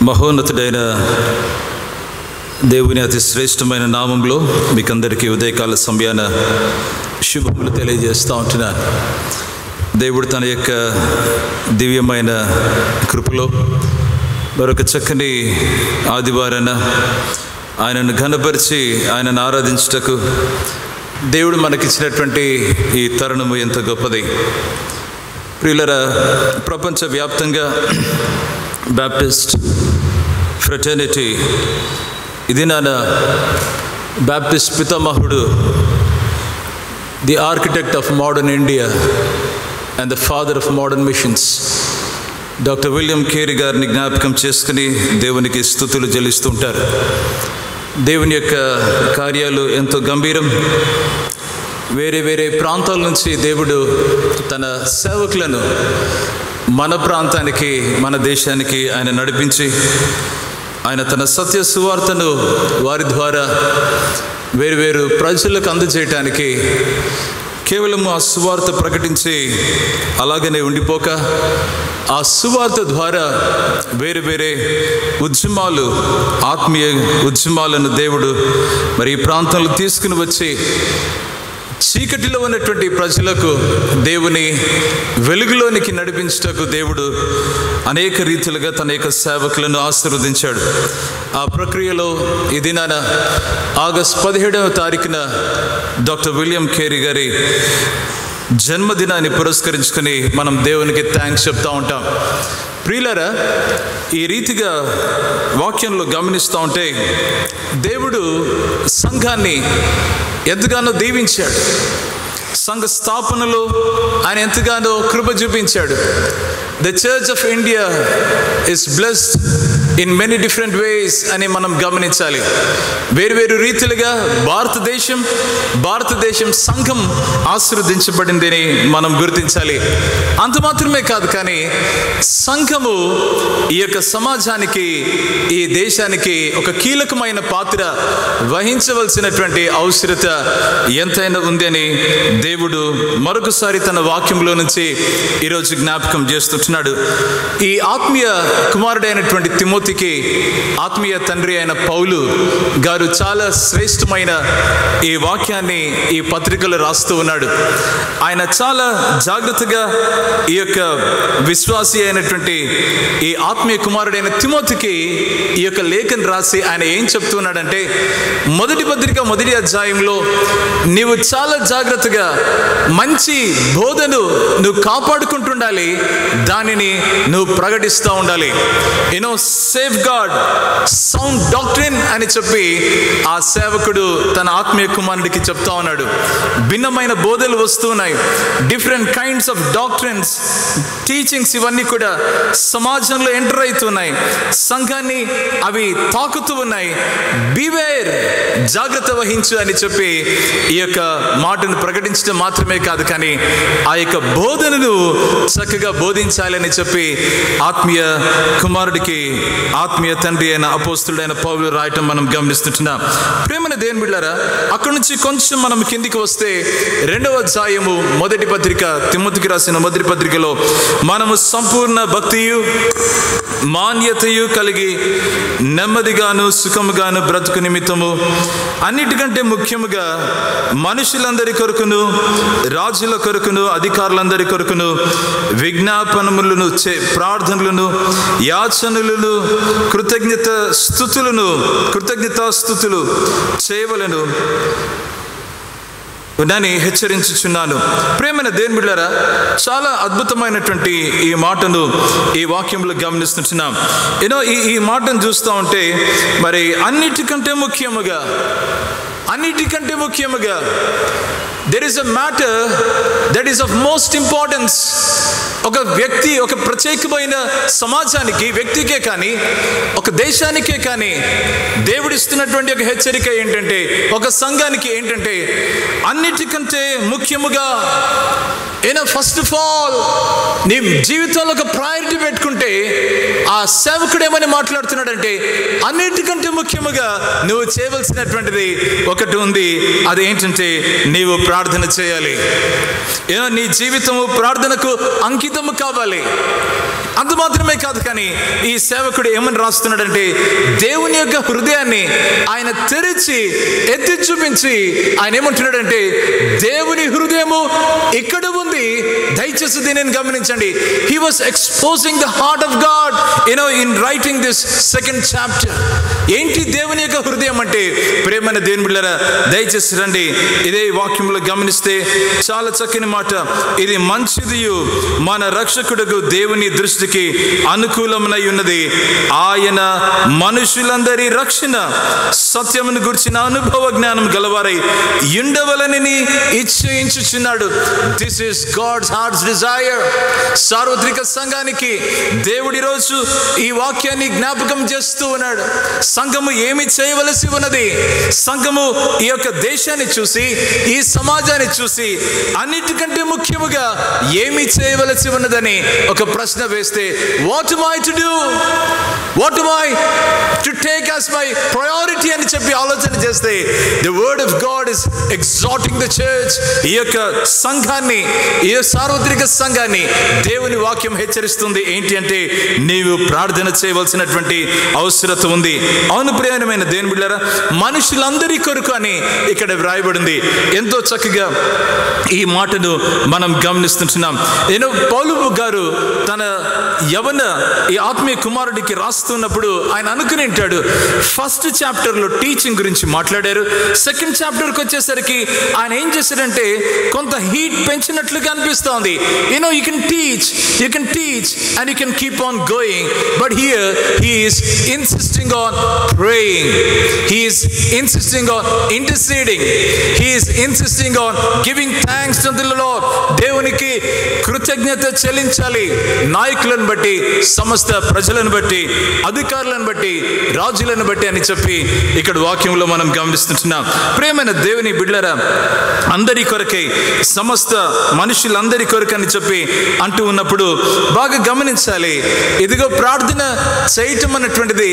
మహోన్నతుడైన దేవుని అతి శ్రేష్టమైన నామంలో మీకందరికీ ఉదయకాల సమయాన శుభములు తెలియజేస్తూ ఉంటున్నాను. దేవుడు తన యొక్క దివ్యమైన కృపలో మరొక చక్కని ఆదివారాన ఆయనను ఘనపరిచి ఆయనను ఆరాధించుటకు దేవుడు మనకిచ్చినటువంటి ఈ తరుణము ఎంత గొప్పది. ప్రియులరా, ప్రపంచవ్యాప్తంగా బ్యాప్టిస్ట్ ఫ్రెటర్నిటీ ఇది నాన్న బ్యాప్టిస్ట్ పితామహుడు, the architect of modern India and the father of modern missions doctor William Carey గారిని జ్ఞాపకం చేసుకుని దేవునికి స్తుతులు చెల్లిస్తుంటారు. దేవుని యొక్క కార్యాలు ఎంతో గంభీరం. వేరే వేరే ప్రాంతాల నుంచి దేవుడు తన సేవకులను మన ప్రాంతానికి, మన దేశానికి ఆయన నడిపించి ఆయన తన సత్య సువార్తను వారి ద్వారా వేరువేరు ప్రజలకు అందజేయటానికి కేవలం ఆ సువార్త ప్రకటించి అలాగనే ఉండిపోక ఆ సువార్త ద్వారా వేరే వేరే ఉద్యమాలు, ఆత్మీయ ఉద్యమాలను దేవుడు మరి ఈ ప్రాంతంలో తీసుకుని వచ్చి చీకటిలో ఉన్నటువంటి ప్రజలకు దేవుని వెలుగులోనికి నడిపించుటకు దేవుడు అనేక రీతిలుగా తన యొక్క సేవకులను ఆశీర్వదించాడు. ఆ ప్రక్రియలో ఈ దినాన ఆగస్టు 17వ తారీఖున డాక్టర్ విలియం కేరీ గారి జన్మదినాన్ని పురస్కరించుకొని మనం దేవునికి థ్యాంక్స్ చెప్తూ ఉంటాం. ప్రియులారా, ఈ రీతిగా వాక్యంలో గమనిస్తూ ఉంటే దేవుడు సంఘాన్ని ఎంతగానో దీవించాడు. సంఘ స్థాపనలో ఆయన ఎంతగానో కృప చూపించాడు. The church of India is blessed in many different ways అని మనం గమనించాలి. వేరువేరు రీతిలుగా భారతదేశం సంఘం ఆశీర్వదించబడిందని మనం గుర్తించాలి. అంత మాత్రమే కాదు, కానీ సంఘము ఈ యొక్క సమాజానికి, ఈ దేశానికి ఒక కీలకమైన పాత్ర వహించవలసినటువంటి అవసరత ఎంతైనా ఉంది అని దేవుడు మరొకసారి తన వాక్యంలో నుంచి ఈరోజు జ్ఞాపకం చేస్తున్నాడు. ఈ ఆత్మీయ కుమారుడైనటువంటి తిమోతికి ఆత్మీయ తండ్రి అయిన పౌలు గారు చాలా శ్రేష్టమైన ఈ వాక్యాన్ని ఈ పత్రికలో రాస్తూ ఉన్నాడు. ఆయన చాలా జాగ్రత్తగా ఈ యొక్క విశ్వాసి అయినటువంటి ఈ ఆత్మీయ కుమారుడైన తిమోతికి ఈ యొక్క లేఖను రాసి ఆయన ఏం చెప్తున్నాడంటే, మొదటి పత్రిక 1వ అధ్యాయంలో నీవు చాలా జాగ్రత్తగా మంచి బోధను నువ్వు కాపాడుకుంటుండాలి, దానిని నువ్వు ప్రకటిస్తూ ఉండాలి. You know, safeguard sound doctrine అని చెప్పి ఆ సేవకుడు తన ఆత్మీయ కుమారుడికి చెప్తా ఉన్నాడు. భిన్నమైన బోధలు వస్తున్నాయి, different kinds of doctrines, teachings ఇవన్నీ కూడా సమాజంలో ఎంటర్ అవుతున్నాయి, సంఘాన్ని అవి తాకుతూ ఉన్నాయి. బివేర్, జాగ్రత్త వహించు అని చెప్పి ఈ యొక్క మాటను ప్రకటించడం మాత్రమే కాదు, కానీ ఆ యొక్క బోధనను చక్కగా బోధించాలని చెప్పి ఆత్మీయ కుమారుడికి ఆత్మీయ తండ్రి అయిన అపోస్తుడైన పౌలు రాయటం మనం గమనిస్తుంటున్నాం. ప్రేమన దేవుని బిడ్డలారా, అక్కడి నుంచి కొంచెం మనం కిందికి వస్తే 2వ అధ్యాయము మొదటి పత్రిక, తిమోతికి రాసిన మొదటి పత్రికలో మనము సంపూర్ణ భక్తియు మాన్యతయు కలిగి నెమ్మదిగాను సుఖముగాను బ్రతుకు నిమిత్తము అన్నిటికంటే ముఖ్యముగా మనుషులందరి కొరకును, రాజుల కొరకును, అధికారులందరి కొరకును విజ్ఞాపనములను, ప్రార్థనలను, యాచనలను, కృతజ్ఞతాస్తుతులు చేయవలెను నని హెచ్చరించుచున్నాను. ప్రేమైన దేవుని బిడ్డలారా, చాలా అద్భుతమైనటువంటి ఈ మాటను ఈ వాక్యంలో గమనిస్తున్నాం. ఈ మాటను చూస్తూ ఉంటే మరి అన్నిటికంటే ముఖ్యముగా there is a matter that is of most importance. ఒక వ్యక్తి, ఒక ప్రత్యేకమైన సమాజానికి, వ్యక్తికే కానీ ఒక దేశానికే కానీ దేవుడిస్తున్నటువంటి ఒక హెచ్చరిక ఏంటంటే, ఒక సంఘానికి ఏంటంటే, అన్నిటికంటే ముఖ్యముగా ఫస్ట్ ఆఫ్ ఆల్ నీ జీవితంలో ఒక ప్రయారిటీ పెట్టుకుంటే ఆ సేవకుడు ఏమని మాట్లాడుతున్నాడంటే, అన్నిటికంటే ముఖ్యముగా నువ్వు చేయవలసినటువంటిది ఒకటి ఉంది. అది ఏంటంటే నీవు ప్రార్థన చేయాలి. నీ జీవితము ప్రార్థనకు అంకితము కావాలి. అంత మాత్రమే కాదు, కానీ ఈ సేవకుడు ఏమని రాస్తున్నాడంటే, దేవుని యొక్క హృదయాన్ని ఆయన తెరిచి ఎత్తి చూపించి ఆయన ఏమంటున్నాడంటే, దేవుని హృదయము ఇక్కడ ఉంది, దయచేసి దీనిని గమనించండి. He was exposing the heart of God in writing this second chapter. ఏంటి దేవుని యొక్క హృదయం అంటే? ప్రేమైన దేవుని బిడ్డలారా, దయచేసి రండి, ఇదే వాక్యంలో గమనిస్తే చాలా చక్కని మాట. ఇది మంచిదియు మన రక్షకుడుకు దేవుని దృష్టికి అనుకూలమునై ఉన్నది. ఆయన మనుషులందరి రక్షణ సత్యమును గురించిన అనుభవ జ్ఞానం గలవారై ఉండవలనని ఇచ్ఛయించుచున్నాడు. This is God's heart's desire. సార్వత్రిక సంఘానికి దేవుడి రోజు ఈ వాక్యాన్ని జ్ఞాపకం చేస్తూ ఉన్నాడు. సంఘము ఏమి చేయవలసి ఉన్నది? సంఘము ఈ యొక్క దేశాన్ని చూసి, ఈ సమాజాన్ని చూసి అన్నిటికంటే ముఖ్యముగా ఏమి చేయవలసి ఉన్నదని ఒక ప్రశ్న వేస్తే, what am I to do? What am I to take as my priority అని చెప్పి ఆలోచన చేస్తే, the word of God is exhorting the church. ఈ యొక్క సంఘాన్ని, ఈ సార్వత్రిక సంఘాన్ని దేవుని వాక్యం హెచ్చరిస్తుంది. ఏంటి అంటే, నీవు ప్రార్థన చేయవలసినటువంటి అవసరత ఉంది. అవును ప్రియమైన దేవుని బిడ్డలారా, మనుషులందరి కొరకు అని ఇక్కడ వ్రాయబడింది. ఎంతో చక్కగా ఈ మాటను మనం గమనిస్తుంటున్నాం. పౌలు గారు తన యవన ఈ ఆత్మీయ కుమారుడికి రాస్తున్నప్పుడు ఆయన అనుకుని ఉంటాడు, ఫస్ట్ చాప్టర్లో టీచింగ్ గురించి మాట్లాడారు. సెకండ్ చాప్టర్కి వచ్చేసరికి ఆయన ఏం చేశారంటే, కొంత హీట్ పెంచినట్లుగా అనిపిస్తోంది. You can teach and you can keep on going, but here he is insisting on praying, he is insisting on interceding, he is insisting on giving thanks to the lord. దేవునికి కృతజ్ఞత చెల్లించాలి. నాయకులను బట్టి, సమస్త ప్రజలను బట్టి, అధికారులను బట్టి, రాజులను బట్టి అని చెప్పి ఇక్కడ వాక్యంలో మనం గమనిస్తుంటున్నాం. ప్రియమైన దేవుని బిడ్డలారా, అందరి కొరకై, సమస్త మనుషులందరి కొరకు అని చెప్పి అంటూ ఉన్నప్పుడు బాగా గమనించాలి. ఇదిగో ప్రార్థన చేయటం అన్నటువంటిది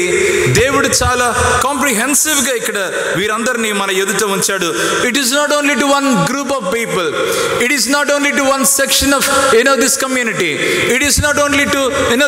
దేవుడు చాలా కాంప్రిహెన్సివ్ గా ఇక్కడ వీరందరినీ మన ఎదుట ఉంచాడు. It is not only to one group of people, it is not only to one section of this community, it is not only to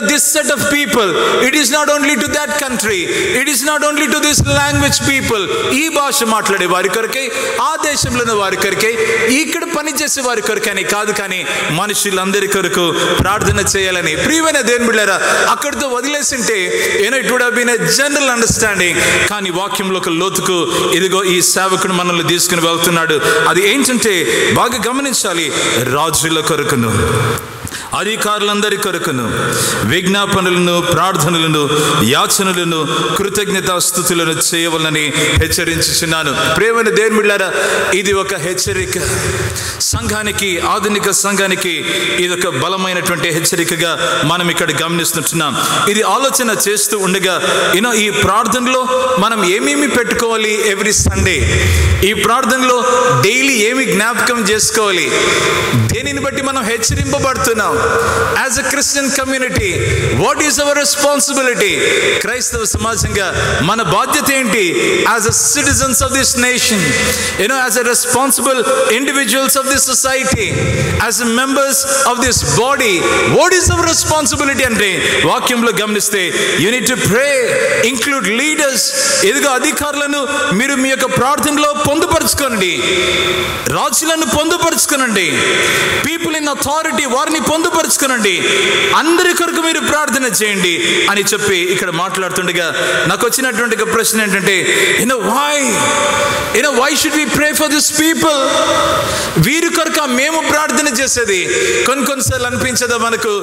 this set of people, it is not only to that country, it is not only to this language people. ఈ భాష మాట్లాడే వారి కొరకే, ఆ దేశంలోని వారి కొరకే, ఇక్కడ పనిచేసే వారి కొరకని కాదు, కానీ మనుషులందరి కొరకు ప్రార్థన చేయాలని. ప్రియమైన దేవుని బిడ్డలారా, అక్కడితో వదిలేసింటే it would have been a general understanding. కానీ వాక్యంలో ఒక లోతుకు ఇదిగో ఈ సేవకుడు మనల్ని తీసుకుని వెళ్తున్నాడు. అది ఏంటంటే బాగా గమనించాలి. రాజుల కొరకును, అధికారులందరి కొరకును విజ్ఞాపనలను, ప్రార్థనలను, యాచనలను, కృతజ్ఞతాస్తుతులను చేయవలని హెచ్చరించుచున్నాను. ప్రియమైన దేవుని బిడ్డలారా, ఇది ఒక హెచ్చరిక. సంఘానికి, ఆధునిక సంఘానికి ఇది ఒక బలమైనటువంటి హెచ్చరికగా మనం ఇక్కడ గమనిస్తుంటున్నాం. ఇది ఆలోచన చేస్తూ ఉండగా ఈ ప్రార్థనలో మనం ఏమేమి పెట్టుకోవాలి ఎవ్రీ సండే, ఈ ప్రార్థనలో డైలీ ఏమి జ్ఞాపకం చేసుకోవాలి, దేనిని బట్టి మనం హెచ్చరింపబడుతున్నాం. As a Christian community, what is our responsibility? క్రైస్తవ సమాజంగా మన బాధ్యత ఏంటి? As a citizens of this nation, as a responsible individuals of this society, as a members of this body, what is our responsibility అంటే వాక్యంలో గమనిస్తే, you need to pray, include leaders. ఇదిగో అధికారులను మీరు మీ యొక్క ప్రార్థనలో పొందుపరచుకోండి, రాజులను పొందుపరచుకోనండి, పీపుల్ ఇన్ అథారిటీ వారిని పొందుపరచుకోనండి, అందరి కొరకు మీరు ప్రార్థన చేయండి అని చెప్పి ఇక్కడ మాట్లాడుతుండగా నాకు వచ్చినటువంటి ఒక ప్రశ్న ఏంటంటే, why should we pray for this people? వీరి కొరకు మేము ప్రార్థన చేసేది. కొన్నిసార్లు అనిపించదా మనకు,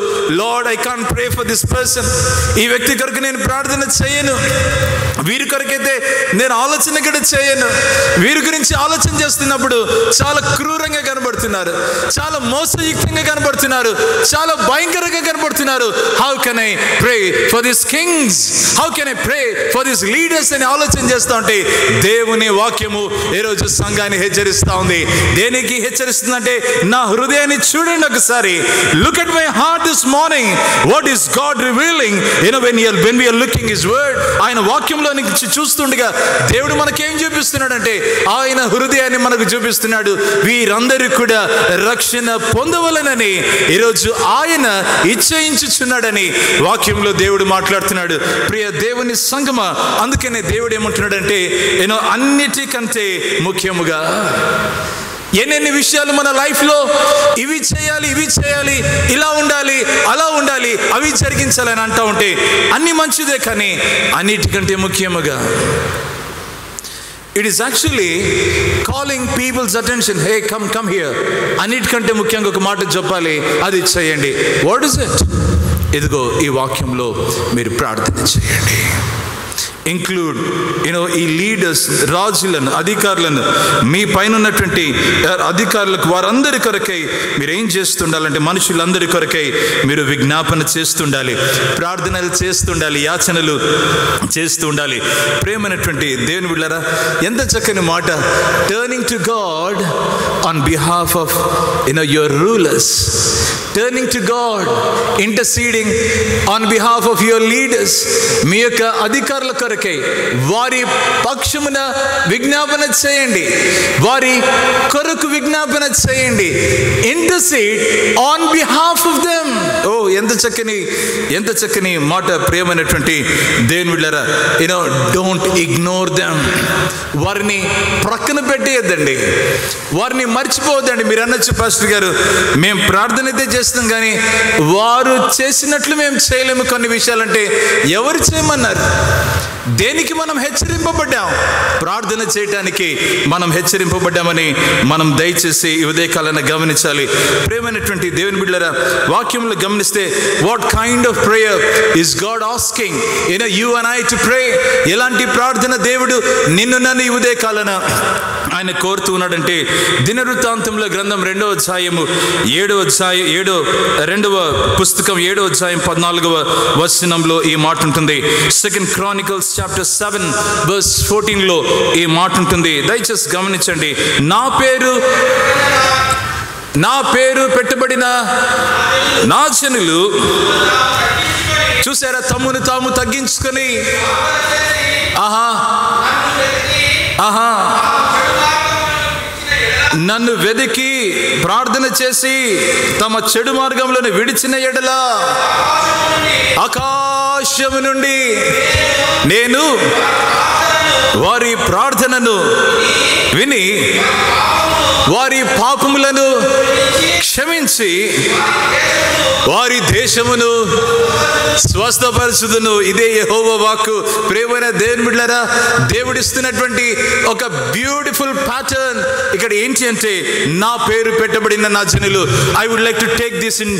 lord I can't pray for this person, ఈ వ్యక్తి కొరకు నేను ప్రార్థన చేయను, వీరి కొరకైతే నేను ఆలోచన కూడా చేయను. వీరి గురించి ఆలోచన చేస్తున్నప్పుడు చాలా క్రూరంగా కనబడుతున్నారు, చాలా మోసయుక్తంగా కనబడుతున్నారు, చాలా భయంకరంగా కనబడుతున్నారు. How can I pray for this Kings, how can I pray for this leaders అని ఆలోచన చేస్తూ ఉంటే దేవుని వాక్యము ఈరోజు సంఘాన్ని హెచ్చరిస్తూ ఉంది. దేనికి హెచ్చరిస్తుందంటే నా హృదయాన్ని చూడండి ఒకసారి. Look at my heart this morning. What is God revealing? when we are looking his word, ఆయన వాక్యంలో నుంచి చూస్తుండగా దేవుడు మనకేం చూపిస్తున్నాడంటే ఆయన హృదయాన్ని మనకు చూపిస్తున్నాడు. వీరందరూ కూడా రక్షణ పొందవలనని ఈరోజు ఆయన ఇచ్చయించుచున్నాడని వాక్యంలో దేవుడు మాట్లాడుతున్నాడు. ప్రియ దేవుని సంగమా, అందుకనే దేవుడు ఏమంటున్నాడంటే అన్నిటికంటే ముఖ్యముగా ఎన్నెన్ని విషయాలు మన లైఫ్లో ఇవి చేయాలి, ఇలా ఉండాలి, అలా ఉండాలి, అవి జరిగించాలని అంటూ ఉంటే అన్ని మంచిదే, కానీ అన్నిటికంటే ముఖ్యముగా it is actually calling peoples attention. Hey come here. అన్నిటికంటే ముఖ్యంగా ఒక మాట చెప్పాలి, అది చేయండి. What is it? ఇదిగో ఈ వాక్యంలో మీరు ప్రార్థన చేయండి. ఇంక్లూడ్ ఈ లీడర్స్, రాజులను, అధికారులను, మీ పైన ఉన్నటువంటి అధికారులకు, వారందరి కొరకై మీరు ఏం చేస్తుండాలంటే మనుషులందరి కొరకై మీరు విజ్ఞాపన చేస్తుండాలి, ప్రార్థనలు చేస్తుండాలి, యాచనలు చేస్తూ ఉండాలి. ప్రేమైనటువంటి దేవుని బిడ్డలారా, ఎంత చక్కని మాట. Turning to God on behalf of your rulers, turning to God, interceding on behalf of your leaders. మీ యొక్క అధికారుల కొరకై వారి పక్షమున విజ్ఞాపన చేయండి, వారి కొరకు విజ్ఞాపన చేయండి. Intercede on behalf of them. ఓ ఎంత చక్కని మాట ప్రియమైనటువంటి దేవుని బిడ్డలారా. Don't ignore them. వారిని ప్రక్కన పెట్టేయద్దండి, వారిని మర్చిపోవద్దండి. మీరు అనొచ్చు, పాస్టర్ గారు మేము ప్రార్థన అయితే చేస్తాం కానీ వారు చేసినట్లు మేము చేయలేము కొన్ని విషయాలంటే ఎవరు చేయమన్నారు? దేనికి మనం హెచ్చరింపబడ్డాం? ప్రార్థన చేయటానికి మనం హెచ్చరింపబడ్డామని మనం దయచేసి ఈ ఉదయకాలను గమనించాలి. ప్రేమైనటువంటి దేవుని బిడ్డలారా, వాక్యంలో గమనిస్తే what kind of prayer is God asking you and I to pray? ఎలాంటి ప్రార్థన దేవుడు నన్ను ఈ ఉదయకాలన ఆయన కోరుతూ ఉన్నాడంటే, దినవృత్తాంతంలో గ్రంథం 2వ అధ్యాయము 2వ పుస్తకం 7వ అధ్యాయం 14వ వచనంలో ఈ మాట ఉంటుంది. 2 Chronicles chapter 7 verse 14లో ఈ మాట ఉంటుంది. దయచేసి గమనించండి. నా పేరు పెట్టబడిన నా జనులు, చూసారా, తమ్మును తాము తగ్గించుకొని నన్ను వెదికి ప్రార్థన చేసి తమ చెడు మార్గంలోని విడిచిన ఎడల ఆకాశము నుండి నేను వారి ప్రార్థనను విని వారి పాపములను క్షమించి వారి దేశమును స్వస్థపరచుదును. ఇదే యెహోవా వాక్కు. ప్రియమైన దేవుని బిడ్డలారా, దేవుడిస్తున్నటువంటి ఒక బ్యూటిఫుల్ ప్యాటర్న్ ఇక్కడ ఏంటి అంటే, నా పేరు పెట్టబడిన నా జనులు. I would like to take this in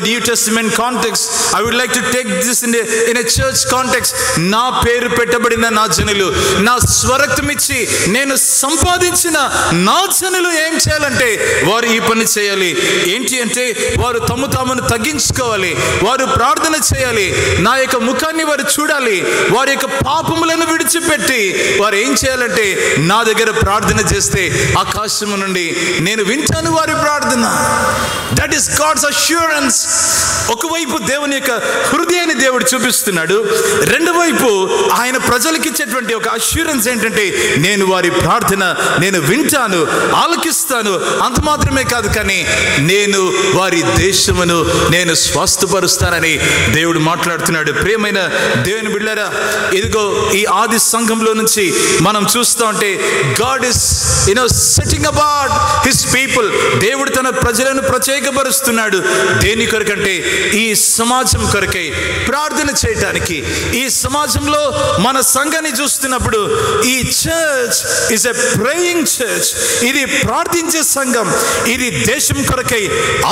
New Testament context. I would like to take this in a church context. నా పేరు పెట్టబడిన నా జనులు, నా స్వరక్తం ఇచ్చి నేను సంపాదించిన నా జనులు ఏం చేయాలంటే వారు ఈ పని చేయాలి. ఏంటి అంటే, వారు తామును తగ్గించుకోవాలి, వారు ప్రార్థన చేయాలి, నా యొక్క ముఖాన్ని వారు చూడాలి, వారి యొక్క పాపములను విడిచిపెట్టి వారు ఏం చేయాలంటే నా దగ్గర ప్రార్థన చేస్తే ఆకాశము నుండి నేను వింటాను వారి ప్రార్థన. That is God's assurance. ఒకవైపు దేవుని యొక్క హృదయాన్ని దేవుడు చూపిస్తున్నాడు, రెండో వైపు ఆయన ప్రజలకు ఇచ్చేటువంటి ఒక అష్యూరెన్స్ ఏంటంటే, నేను వారి ప్రార్థన నేను వింటాను, ఆలకిస్తాను. అంత మాత్రమే కాదు, కానీ నేను వారి దేశమును నేను స్వస్థపరుస్తానని దేవుడు మాట్లాడుతున్నాడు. ప్రియమైన దేవుని బిడ్డలారా, ఇదిగో ఈ ఆది సంఘంలో నుంచి మనం చూస్తూ ఉంటే God is setting apart his people. దేవుడు తన ప్రజలను ప్రత్యేకపరుస్తున్నాడు. దేని కొరకంటే ఈ సమాజం కొరకై ప్రార్థన చేయటానికి. ఈ సమాజంలో మన సంఘాన్ని చూస్తున్నప్పుడు ఈ church is a praying church. ఇది ప్రార్థించే సంఘం. ఇది దేశం కొరకై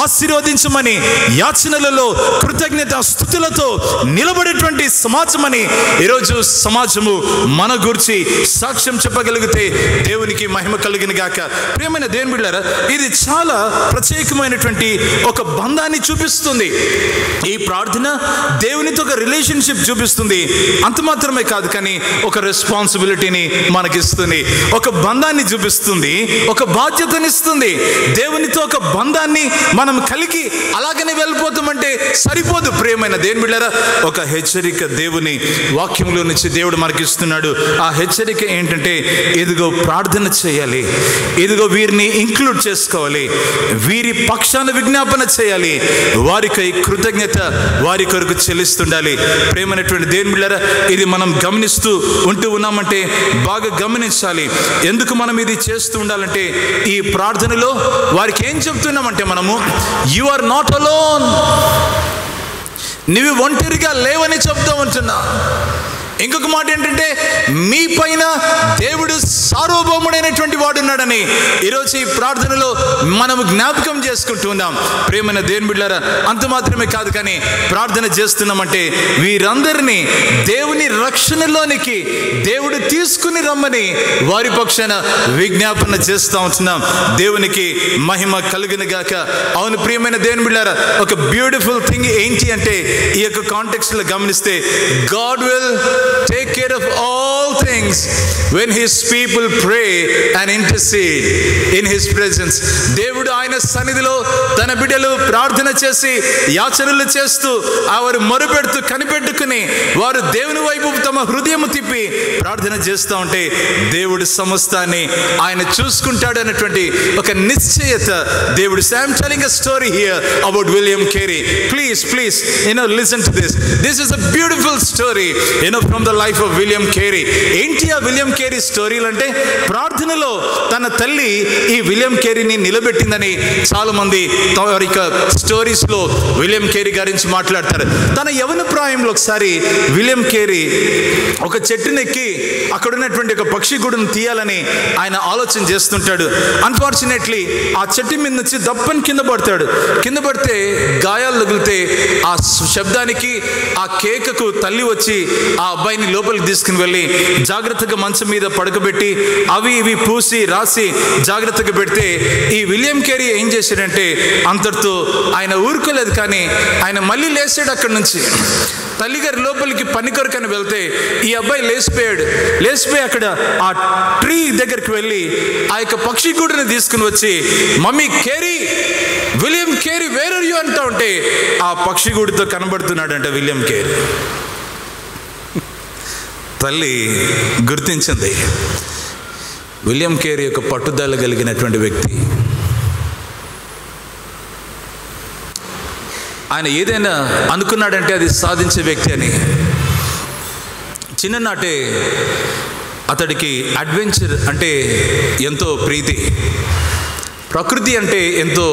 ఆశీర్వదించమని యాచనలలో కృతజ్ఞత స్తుతులతో నిలబడేటువంటి సమాజమని ఈరోజు సమాజము మన గురించి సాక్ష్యం చెప్పగలిగితే దేవునికి మహిమ కలుగును గాక. ప్రియమైన దేవుని బిడ్డలారా, ఇది చాలా ప్రత్యేకమైనటువంటి ఒక బంధాన్ని చూపిస్తుంది. ఈ ప్రార్థన దేవునితో ఒక రిలేషన్షిప్ చూపిస్తుంది. అంత మాత్రమే కాదు, కానీ ఒక రెస్పాన్సిబిలిటీని మనకిస్తుంది, ఒక బంధాన్ని చూపిస్తుంది, ఒక బాధ్యతనిస్తుంది. దేవునితో ఒక బంధాన్ని మనం కలిగి అలాగనే వెళ్ళిపోతామంటే సరిపోదు. ప్రియమైన దేవుని బిడ్డలారా, ఒక హెచ్చరిక దేవుని వాక్యంలో నుంచి దేవుడు మనకిస్తున్నాడు. ఆ హెచ్చరిక ఏంటంటే, ఇదిగో ప్రార్థన చేయాలి, ఇదిగో వీరిని ఇంక్లూడ్ చేసుకోవాలి, వీరి పక్షాన విజ్ఞాపన చేయాలి, వారికై కృతజ్ఞత వారి కొరకు చెల్లిస్తుండాలి. ప్రేమైనటువంటి దేవుని బిడ్డలారా, ఇది మనం గమనిస్తూ ఉంటూ ఉన్నామంటే బాగా గమనించాలి. ఎందుకు మనం ఇది చేస్తూ ఉండాలంటే, ఈ ప్రార్థనలో వారికి ఏం చెప్తున్నామంటే, మనము యు ఆర్ నాట్ అలోన్, నీవు ఒంటరిగా లేవని చెప్తూ ఉంటున్నా. ఇంకొక మాట ఏంటంటే, మీ పైన దేవుడు సార్వభౌముడైనటువంటి వాడు ఉన్నాడని ఈరోజు ఈ ప్రార్థనలో మనము జ్ఞాపకం చేసుకుంటూ ఉన్నాం. ప్రియమైన దేవుని బిడ్డలారా, అంత మాత్రమే కాదు, కానీ ప్రార్థన చేస్తున్నామంటే వీరందరినీ దేవుని రక్షణలోనికి దేవుడు తీసుకుని రమ్మని వారి పక్షాన విజ్ఞాపన చేస్తూ ఉంటున్నాం. దేవునికి మహిమ కలుగును గాక. అవును ప్రియమైన దేవుని బిడ్డలారా, ఒక బ్యూటిఫుల్ థింగ్ ఏంటి అంటే, ఈ యొక్క కాంటెక్స్ట్ లో గమనిస్తే, God will take care of all things when his people pray and intercede in his presence. దేవుడు ఆయన సన్నిధిలో తన బిడ్డలు ప్రార్థన చేసి యాచనలు చేస్తూ వారు మొరపెడుతూ కనిపెట్టుకుని వారు దేవుని వైపు తమ హృదయం తిప్పి ప్రార్థన చేస్తూ ఉంటే దేవుడు సమస్తాన్ని ఆయన చూసుకుంటాడు అన్నటువంటి ఒక నిశ్చయత దేవుడు. So I'm telling a story here about William Carey. Please listen to this. This is a beautiful story from the life of William Carey. ఏంటి ఆ విలియం కేరీ స్టోరీలు అంటే, ప్రార్థనలో తన తల్లి ఈ విలియం కేరీని నిలబెట్టిందని చాలా మంది వారి స్టోరీస్ లో విలియం కేరీ గురించి మాట్లాడతారు. తన యవన ప్రాయంలో ఒకసారి విలియం కేరీ ఒక చెట్టునెక్కి అక్కడ ఉన్నటువంటి ఒక పక్షి గూడును తీయాలని ఆయన ఆలోచన చేస్తుంటాడు. అన్ఫార్చునేట్లీ ఆ చెట్టు మీద నుంచి దప్పని కింద పడతాడు. కింద పడితే గాయాలు తగిలితే ఆ శబ్దానికి ఆ కేకకు తల్లి వచ్చి ఆ అబ్బాయిని లోపలికి తీసుకుని వెళ్ళి జాగ్రత్తగా మంచం మీద పడుకోబెట్టి అవి ఇవి పూసి రాసి జాగ్రత్తగా పెడితే ఈ విలియం కేరీ ఏం చేశాడంటే, అంతటితో ఆయన ఊరుకోలేదు, కానీ ఆయన మళ్ళీ లేచాడు. అక్కడి నుంచి తల్లిగారి లోపలికి పని కొరకని వెళ్తే ఈ అబ్బాయి లేచిపోయి అక్కడ ఆ ట్రీ దగ్గరికి వెళ్ళి ఆ యొక్క పక్షి గూడుని తీసుకుని వచ్చి, mummy Carey, William Carey where are you అంటా ఉంటే ఆ పక్షి గూడుతో కనబడుతున్నాడంట విలియం కేరీ. తల్లి గుర్తించింది, విలియం కేరీ యొక్క పట్టుదల కలిగినటువంటి వ్యక్తి. ఆయన ఏదైనా అనుకున్నాడంటే అది సాధించే వ్యక్తి అని. చిన్ననాటే అతడికి అడ్వెంచర్ అంటే ఎంతో ప్రీతి, ప్రకృతి అంటే ఎంతో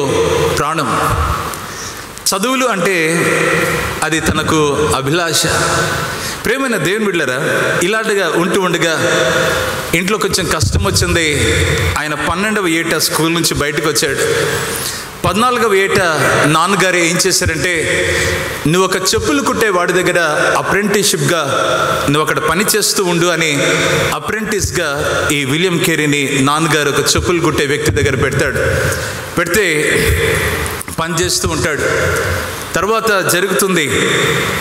ప్రాణం, చదువులు అంటే అది తనకు అభిలాష. ప్రేమైన దేవుని బిడ్డలారా, ఇలాంటిగా ఉంటూ ఉండగా ఇంట్లో కొంచెం కష్టం వచ్చింది. ఆయన 12వ ఏట స్కూల్ నుంచి బయటకు వచ్చాడు. 14వ ఏట నాన్నగారు ఏం చేశారంటే, నువ్వు ఒక చెప్పులు కుట్టే వాడి దగ్గర అప్రెంటిస్షిప్గా నువ్వు అక్కడ పని చేస్తూ ఉండు అని అప్రెంటిస్గా ఈ విలియం కేరీని నాన్నగారు ఒక చెప్పులు కుట్టే వ్యక్తి దగ్గర పెడితే పని చేస్తూ ఉంటాడు. తర్వాత జరుగుతుంది,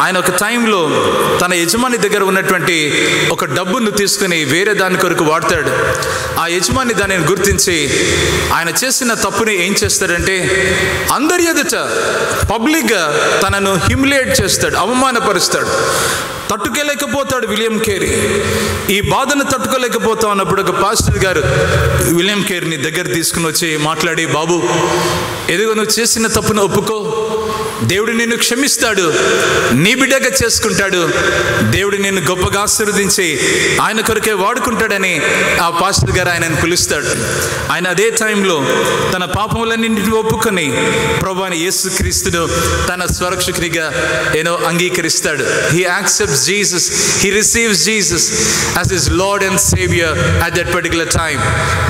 ఆయన ఒక టైంలో తన యజమాని దగ్గర ఉన్నటువంటి ఒక డబ్బును తీసుకుని వేరే దాని కొరకు వాడతాడు. ఆ యజమాని దానిని గుర్తించి ఆయన చేసిన తప్పుని ఏం చేస్తాడంటే, అందరి ఎదుట పబ్లిక్గా తనను హ్యూమిలియేట్ చేస్తాడు, అవమానపరుస్తాడు. తట్టుకోలేకపోతాడు విలియం కేరీ. ఈ బాధను తట్టుకోలేకపోతా ఉన్నప్పుడు ఒక పాస్టర్ గారు విలియం కేరీని దగ్గర తీసుకుని వచ్చి మాట్లాడి, బాబు, ఎదుగో నువ్వు చేసిన తప్పును ఒప్పుకో, దేవుడు నిన్ను క్షమిస్తాడు, నీ బిడ్డగా చేసుకుంటాడు, దేవుడు నిన్ను గొప్పగా ఆశీర్వదించి ఆయన కొరకే వాడుకుంటాడని ఆ పాస్టర్ గారు ఆయనను పిలుస్తాడు. ఆయన అదే టైంలో తన పాపములన్నింటినీ ఒప్పుకొని ప్రభువైన యేసుక్రీస్తును తన స్వరక్షకునిగా అంగీకరిస్తాడు. He accepts Jesus, he receives Jesus as his Lord and Savior at that particular time.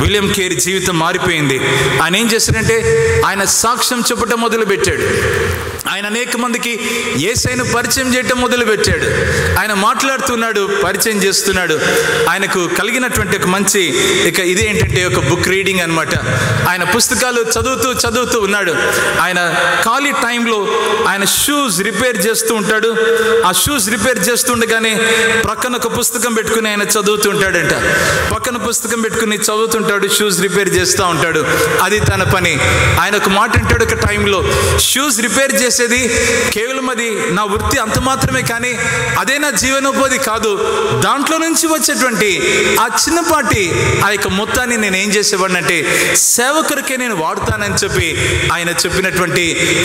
William Carey జీవితం మారిపోయింది. ఆయన ఏం చేశాడంటే ఆయన సాక్ష్యం చెప్పటం మొదలు పెట్టాడు. ఆయన అనేక మందికి యేసయ్యను పరిచయం చేయటం మొదలు పెట్టాడు. ఆయన మాట్లాడుతున్నాడు, పరిచయం చేస్తున్నాడు. ఆయనకు కలిగినటువంటి ఒక మంచి ఇదేంటంటే ఒక బుక్ రీడింగ్ అన్నమాట. ఆయన పుస్తకాలు చదువుతూ ఉన్నాడు. ఆయన ఖాళీ టైంలో ఆయన షూస్ రిపేర్ చేస్తూ ఉంటాడు. ఆ షూస్ రిపేర్ చేస్తుండగానే ప్రక్కన ఒక పుస్తకం పెట్టుకుని ఆయన చదువుతూ ఉంటాడంట. పక్కన పుస్తకం పెట్టుకుని చదువుతుంటాడు, షూస్ రిపేర్ చేస్తూ ఉంటాడు. అది తన పని. ఆయన ఒక మాట అంటాడు ఒక టైంలో, షూస్ రిపేర్ చేసేది కేవలం అది నా వృత్తి అంత మాత్రమే, కానీ అదే నా జీవనోపాధి కాదు. దాంట్లో నుంచి వచ్చేటువంటి ఆ చిన్నపాటి ఆ యొక్క మొత్తాన్ని నేను ఏం చేసేవాడినంటే సేవకుడికే నేను వాడుతానని చెప్పి ఆయన చెప్పినటువంటి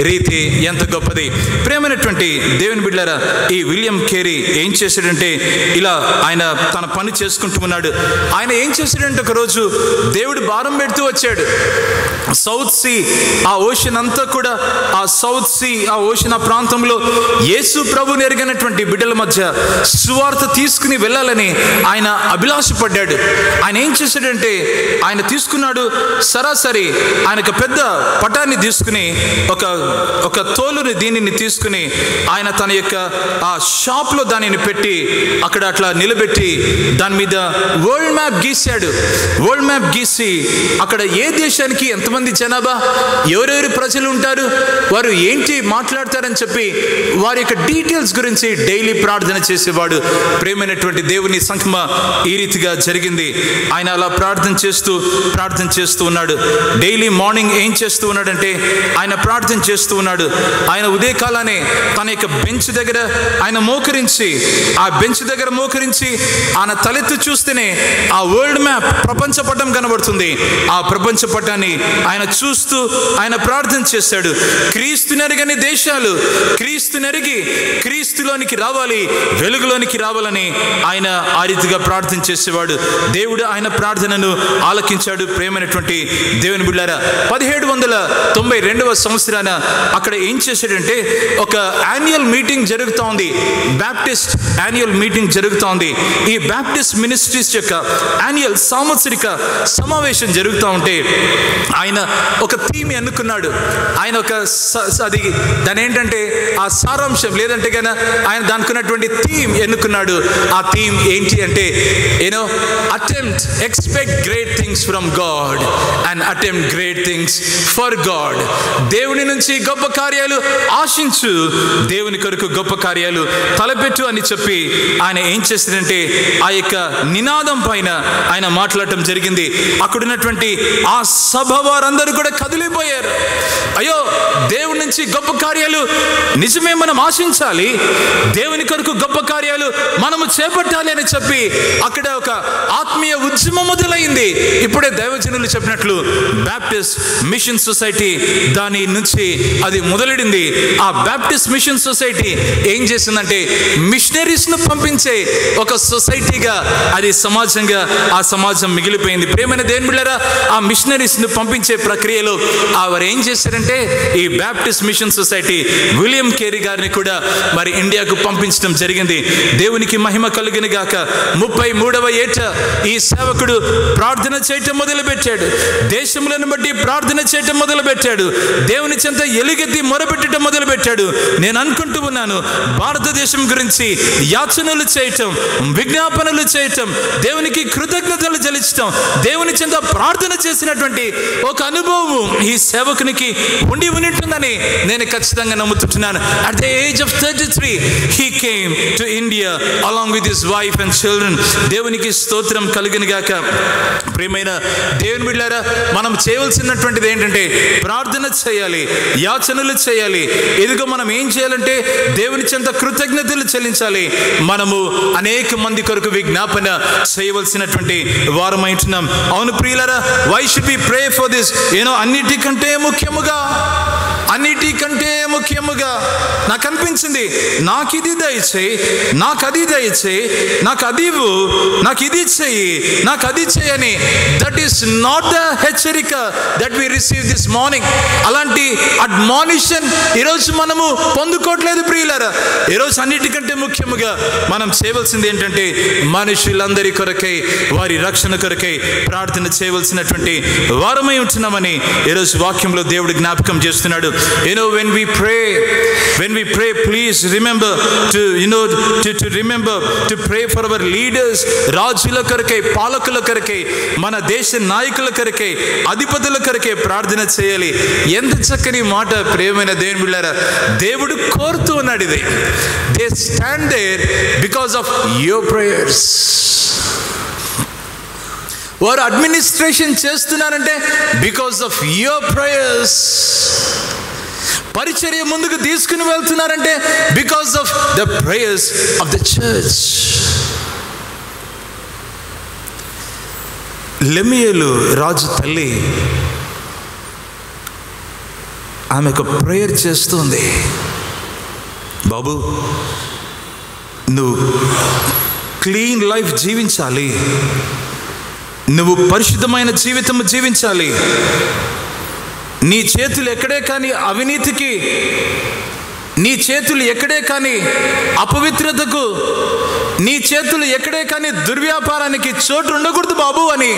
రీతి ఎంత గొప్పది. ప్రేమైనటువంటి దేవుని బిడ్డలారా, ఈ విలియం కేరీ ఏం చేశాడంటే ఇలా ఆయన తన పని చేసుకుంటూ ఉన్నాడు. ఆయన ఏం చేశాడంటే ఒకరోజు దేవుడు భారం పెడుతూ వచ్చాడు. సౌత్ సీ ఆ ఓషన్ అంతా కూడా, ఆ సౌత్ సీ ఆ ఓషన్ ఆ ప్రాంతంలో యేసు ప్రభుని ఎరిగినటువంటి బిడ్డల మధ్య సువార్త తీసుకుని వెళ్ళాలని ఆయన అభిలాషపడ్డాడు. ఆయన ఏం చేశాడంటే ఆయన తీసుకున్నాడు, సరాసరి ఆయన ఒక పెద్ద పటాన్ని తీసుకుని ఒక తోలుని దీనిని తీసుకుని ఆయన తన యొక్క ఆ షాప్లో దానిని పెట్టి అక్కడ అట్లా నిలబెట్టి దాని మీద వరల్డ్ మ్యాప్ గీశాడు. వరల్డ్ మ్యాప్ గీసి అక్కడ ఏ దేశానికి ఎంతమంది జనాభా, ఎవరెవరు ప్రజలు ఉంటారు, వారు ఏంటి మాట్లాడతారని చెప్పి వారి యొక్క డీటెయిల్స్ గురించి డైలీ ప్రార్థన చేసేవాడు. ప్రేమైనటువంటి దేవుని సంఖ్మ ఈ రీతిగా జరిగింది. ఆయన అలా ప్రార్థన చేస్తూ ఉన్నాడు. డైలీ మార్నింగ్ ఏం చేస్తూ ఉన్నాడంటే ఆయన ప్రార్థన చేస్తూ ఉన్నాడు. ఆయన ఉదయకాలానే తన యొక్క బెంచ్ దగ్గర ఆయన మోకరించి ఆయన తలెత్తి చూస్తేనే ఆ వరల్డ్ మ్యాప్ ప్రపంచ పటం కనబడుతుంది. ఆ ప్రపంచ పటాన్ని ఆయన చూస్తూ ఆయన ప్రార్థన చేశాడు. క్రీస్తునెరగని దేశాలు క్రీస్తునెరిగి క్రీస్తులోనికి రావాలి, వెలుగులోనికి రావాలని ఆయన ఆ రీతిగా ప్రార్థన చేసేవాడు. దేవుడు ఆయన ప్రార్థనను ఆలకించాడు. ప్రేమైనటువంటి దేవుని బిడ్డలారా, 1792వ సంవత్సరాన అక్కడ ఏం చేశాడంటే ఒక యాన్యువల్ మీటింగ్ జరుగుతూ ఉంది. బ్యాప్టిస్ట్ యాన్యువల్ మీటింగ్ జరుగుతూ ఉంది. ఈ బ్యాప్టిస్ట్ మినిస్ట్రీస్ యొక్క యాన్యువల్ సాంవత్సరిక సమావేశం జరుగుతూ ఉంటే ఆయన ఒక థీమ్ ఎన్నుకున్నాడు. ఆయన అది దాని ఏంటంటే ఆ సారాంశం లేదంటే కన్నా ఆయన దానికున్నటువంటి థీమ్ ఎన్నుకున్నాడు. ఆ థీమ్ ఏంటి అంటే attempt expect great things from God and attempt great things for God. దేవుని నుంచి గొప్ప కార్యాలు ఆశించు, దేవుని కొరకు గొప్ప కార్యాలు తలపెట్టు అని చెప్పి ఆయన ఏం చేసిందంటే ఆ యొక్క నినాదం పైన ఆయన మాట్లాడటం జరిగింది. అక్కడున్నటువంటి ఆ సభ వారందరూ కూడా కదిలిపోయారు. అయ్యో, దేవుని నుంచి గొప్ప కార్యాలు నిజమే మనం ఆశించాలి, దేవుని కొరకు గొప్ప కార్యాలు మనము చేపట్టాలి అని చెప్పి అక్కడ ఒక ఆత్మీయ ఉద్యమం మొదలైంది. ఇప్పుడే దైవజనులు చెప్పినట్లు బ్యాప్టిస్ట్ మిషన్ సొసైటీ దాని నుంచి అది మొదలెడింది. ఆ బ్యాప్టిస్ట్ మిషన్ సొసైటీ ఏం చేసిందంటే మిషనరీస్ ను పంపించే ఒక సొసైటీగా అది సమాజంగా ఆ సమాజం మిగిలిపోయింది. ప్రేమైన దేవుని బిడ్డలారా, ఆ మిషనరీస్ ను పంపించే ప్రక్రియలో వారు ఏం చేశారంటే ఈ Baptist Mission Society William Carey గారిని కూడా మరి ఇండియాకు పంపించడం జరిగింది. దేవునికి మహిమ కలుగును గాక. 33వ ఏట ఈ సేవకుడు ప్రార్థన చేయటం మొదలు పెట్టాడు. దేశములను బట్టి ప్రార్థన చేయటం మొదలు పెట్టాడు. దేవుని చెంత ఎలుగెత్తి మొరపెట్టడం మొదలు పెట్టాడు. నేను అనుకుంటూ ఉన్నాను, భారతదేశం గురించి యాచనలు చేయటం, విజ్ఞాపనలు చేయటం, దేవునికి కృతజ్ఞతలు చెల్లించటం, దేవుని చెంత ప్రార్థన చేసినటువంటి ఒక అనుభవం ఈ సేవకునికి ఉండి ఉంటుందని నేను ఖచ్చితంగా నమ్ముతున్నాను. At the age of 33 he came to India along with his wife and children. దేవునికి స్తోత్రం కలుగును గాక. ప్రియమైన దేవుని బిడ్డలారా, మనం చేయవలసినటువంటిది ఏంటంటే ప్రార్థన చేయాలి, యాచనలు చేయాలి. ఎదుగో మనం ఏం చేయాలంటే దేవుని చెంత కృతజ్ఞతలు చెల్లించాలి. మనము అనేక మంది కొరకు విజ్ఞాపన చేయవలసినటువంటి వారమై ఉంటున్నాం. అవును ప్రియులారా, why should we pray for this? అన్నిటికంటే ముఖ్యముగా అన్నిటికంటే ముఖ్యముగా నాకు అనిపించింది, నాకు ఇది దయచేయి, నాకు అది దయచేయి, నాకు అది ఇవ్వు, నాకు ఇది చెయ్యి, నాకు అది చేయని. దట్ ఈస్ నాట్ ద హెచ్చరిక that we receive this morning. అలాంటి అడ్మానిషన్ ఈరోజు మనము పొందుకోవట్లేదు ప్రియులారా. ఈరోజు అన్నిటికంటే ముఖ్యముగా మనం చేయవలసింది ఏంటంటే, మనుషులందరి కొరకై, వారి రక్షణ కొరకై ప్రార్థన చేయవలసినటువంటి వారమై ఉంటున్నామని ఈరోజు వాక్యంలో దేవుడు జ్ఞాపకం చేస్తున్నాడు. when we pray, please remember to remember to pray for our leaders. రాజుల కొరకై, పాలకుల కొరకై, మన దేశ నాయకుల కొరకై, అధిపతుల కొరకై ప్రార్థన చేయాలి. ఎంత చక్కని మాట ప్రియమైన దేవుని బిడ్డలారా. దేవుడు కోరుతూ ఉన్నాడు ఇది. They stand there because of your prayers. వారు అడ్మినిస్ట్రేషన్ చేస్తున్నారంటే బికాస్ ఆఫ్ యువర్ ప్రేయర్స్. పరిచర్య ముందుకు తీసుకుని వెళ్తున్నారంటే because of the prayers of the church. లెమియేలు రాజు తల్లి ఆమె ఒక ప్రేయర్ చేస్తుంది. బాబు, నువ్వు క్లీన్ లైఫ్ జీవించాలి, నువ్వు పరిశుద్ధమైన జీవితం జీవించాలి. నీ చేతులు ఎక్కడే కానీ అవినీతికి, నీ చేతులు ఎక్కడే కానీ అపవిత్రతకు, నీ చేతులు ఎక్కడే కానీ దుర్వ్యాపారానికి చోటు ఉండకూడదు బాబు అని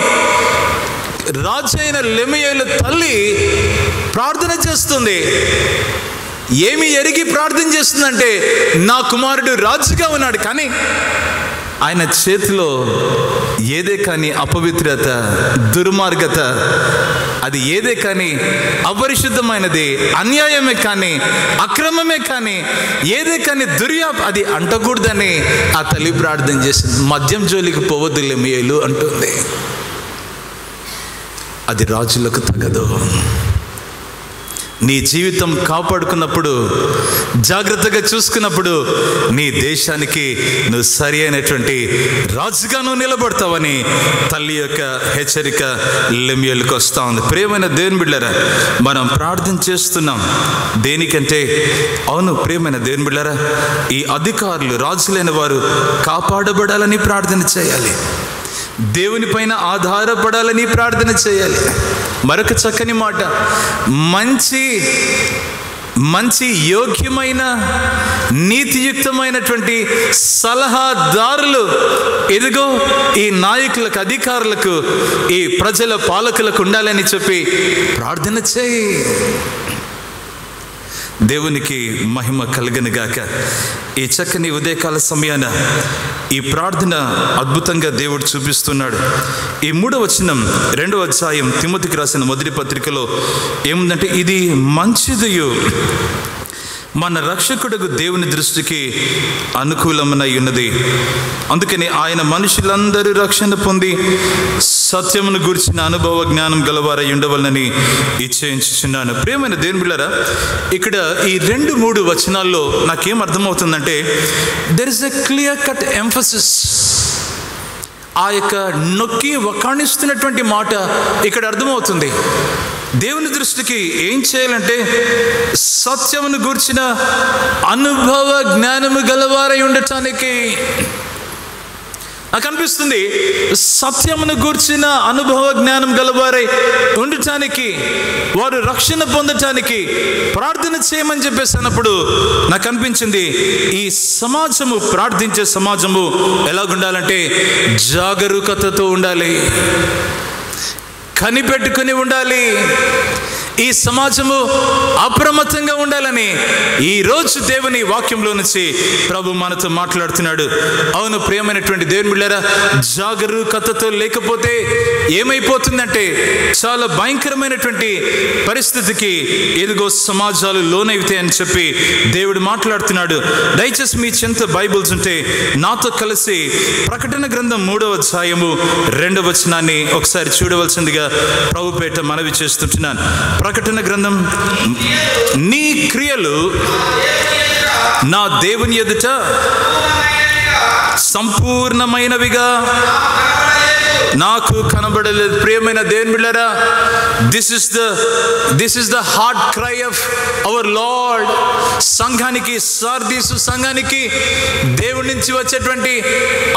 రాజు అయిన లెమియేలు తల్లి ప్రార్థన చేస్తుంది. ఏమి ఎరిగి ప్రార్థన చేస్తుందంటే, నా కుమారుడు రాజుగా ఉన్నాడు, కానీ ఆయన చేతిలో ఏదే కానీ అపవిత్రత, దుర్మార్గత, అది ఏదే కానీ అపరిశుద్ధమైనది, అన్యాయమే కానీ అక్రమమే కానీ ఏదే కానీ అది అంటకూడదని ఆ తల్లి ప్రార్థన చేసింది. మద్యం జోలికి పోవద్దు లెమియేలు అంటుంది. అది రాజులకు తగదు. నీ జీవితం కాపాడుకున్నప్పుడు, జాగ్రత్తగా చూసుకున్నప్పుడు నీ దేశానికి నువ్వు సరి అయినటువంటి రాజుగా నువ్వు నిలబడతావని తల్లి యొక్క హెచ్చరిక లెమియేలుకు వస్తూ ఉంది. ప్రియమైన దేవుని బిడ్డలారా, మనం ప్రార్థన చేస్తున్నాం దేనికంటే, అవును ప్రియమైన దేవుని బిడ్డలారా, ఈ అధికారులు, రాజులైన వారు కాపాడబడాలని ప్రార్థన చేయాలి, దేవుని పైన ఆధారపడాలని ప్రార్థన చేయాలి. మరొక చక్కని మాట, మంచి యోగ్యమైన నీతియుక్తమైనటువంటి సలహాదారులు ఎదుగో ఈ నాయకులకు, అధికారులకు, ఈ ప్రజల పాలకులకు ఉండాలని చెప్పి ప్రార్థన చేయి. దేవునికి మహిమ కలుగనుగాక. ఈ చక్కని ఉదయకాల సమయాన ఈ ప్రార్థన అద్భుతంగా దేవుడు చూపిస్తున్నాడు. ఈ 3వ వచనం 2వ అధ్యాయం తిమోతికి రాసిన మొదటి పత్రికలో ఏముందంటే, ఇది మంచిదియు మన రక్షకుడుకు దేవుని దృష్టికి అనుకూలమై ఉన్నది. అందుకని ఆయన మనుషులందరూ రక్షణ పొంది సత్యమును గురించిన అనుభవ జ్ఞానం గలవారై ఉండవలనని ఇచ్చేయించుచున్నాను. ప్రియమైన దేవుని బిడ్డలారా, ఇక్కడ ఈ 2-3 వచనాల్లో నాకేం అర్థమవుతుందంటే, there is a clear cut emphasis. ఆ యొక్క నొక్కి వకాణిస్తున్నటువంటి మాట ఇక్కడ అర్థమవుతుంది. దేవుని దృష్టికి ఏం చేయాలంటే, సత్యమును గూర్చిన అనుభవ జ్ఞానము గలవారై ఉండటానికి. నాకు అనిపిస్తుంది, సత్యమును గూర్చిన అనుభవ జ్ఞానం గలవారై ఉండటానికి, వారు రక్షణ పొందటానికి ప్రార్థన చేయమని చెప్పేసి అన్నప్పుడు నాకు అనిపించింది, ఈ సమాజము, ప్రార్థించే సమాజము ఎలాగుండాలంటే జాగరూకతతో ఉండాలి, కనిపెట్టుకుని ఉండాలి. ఈ సమాజము అప్రమత్తంగా ఉండాలని ఈరోజు దేవుని వాక్యంలో నుంచి ప్రభు మనతో మాట్లాడుతున్నాడు. అవును ప్రియమైనటువంటి దేవుని బిడ్డలారా, జాగరూకతతో లేకపోతే ఏమైపోతుందంటే చాలా భయంకరమైనటువంటి పరిస్థితికి ఎదుగో సమాజాలు లోనైతాయని చెప్పి దేవుడు మాట్లాడుతున్నాడు. దయచేసి మీ చెంత బైబిల్స్ ఉంటే నాతో కలిసి ప్రకటన గ్రంథం 3వ అధ్యాయము 2వ వచనాన్ని ఒకసారి చూడవలసిందిగా ప్రభుపేట మనవి చేస్తుంటున్నాను. ప్రకటన గ్రంథం, నీ క్రియలు నా దేవుని ఎదుట సంపూర్ణమైనవిగా నాకు కనబడలేదు. ప్రియమైన దేవుని బిడ్డలారా, this is the heart cry of our Lord. సంఘానికి, సార్దీసు సంఘానికి దేవుడి నుంచి వచ్చేటువంటి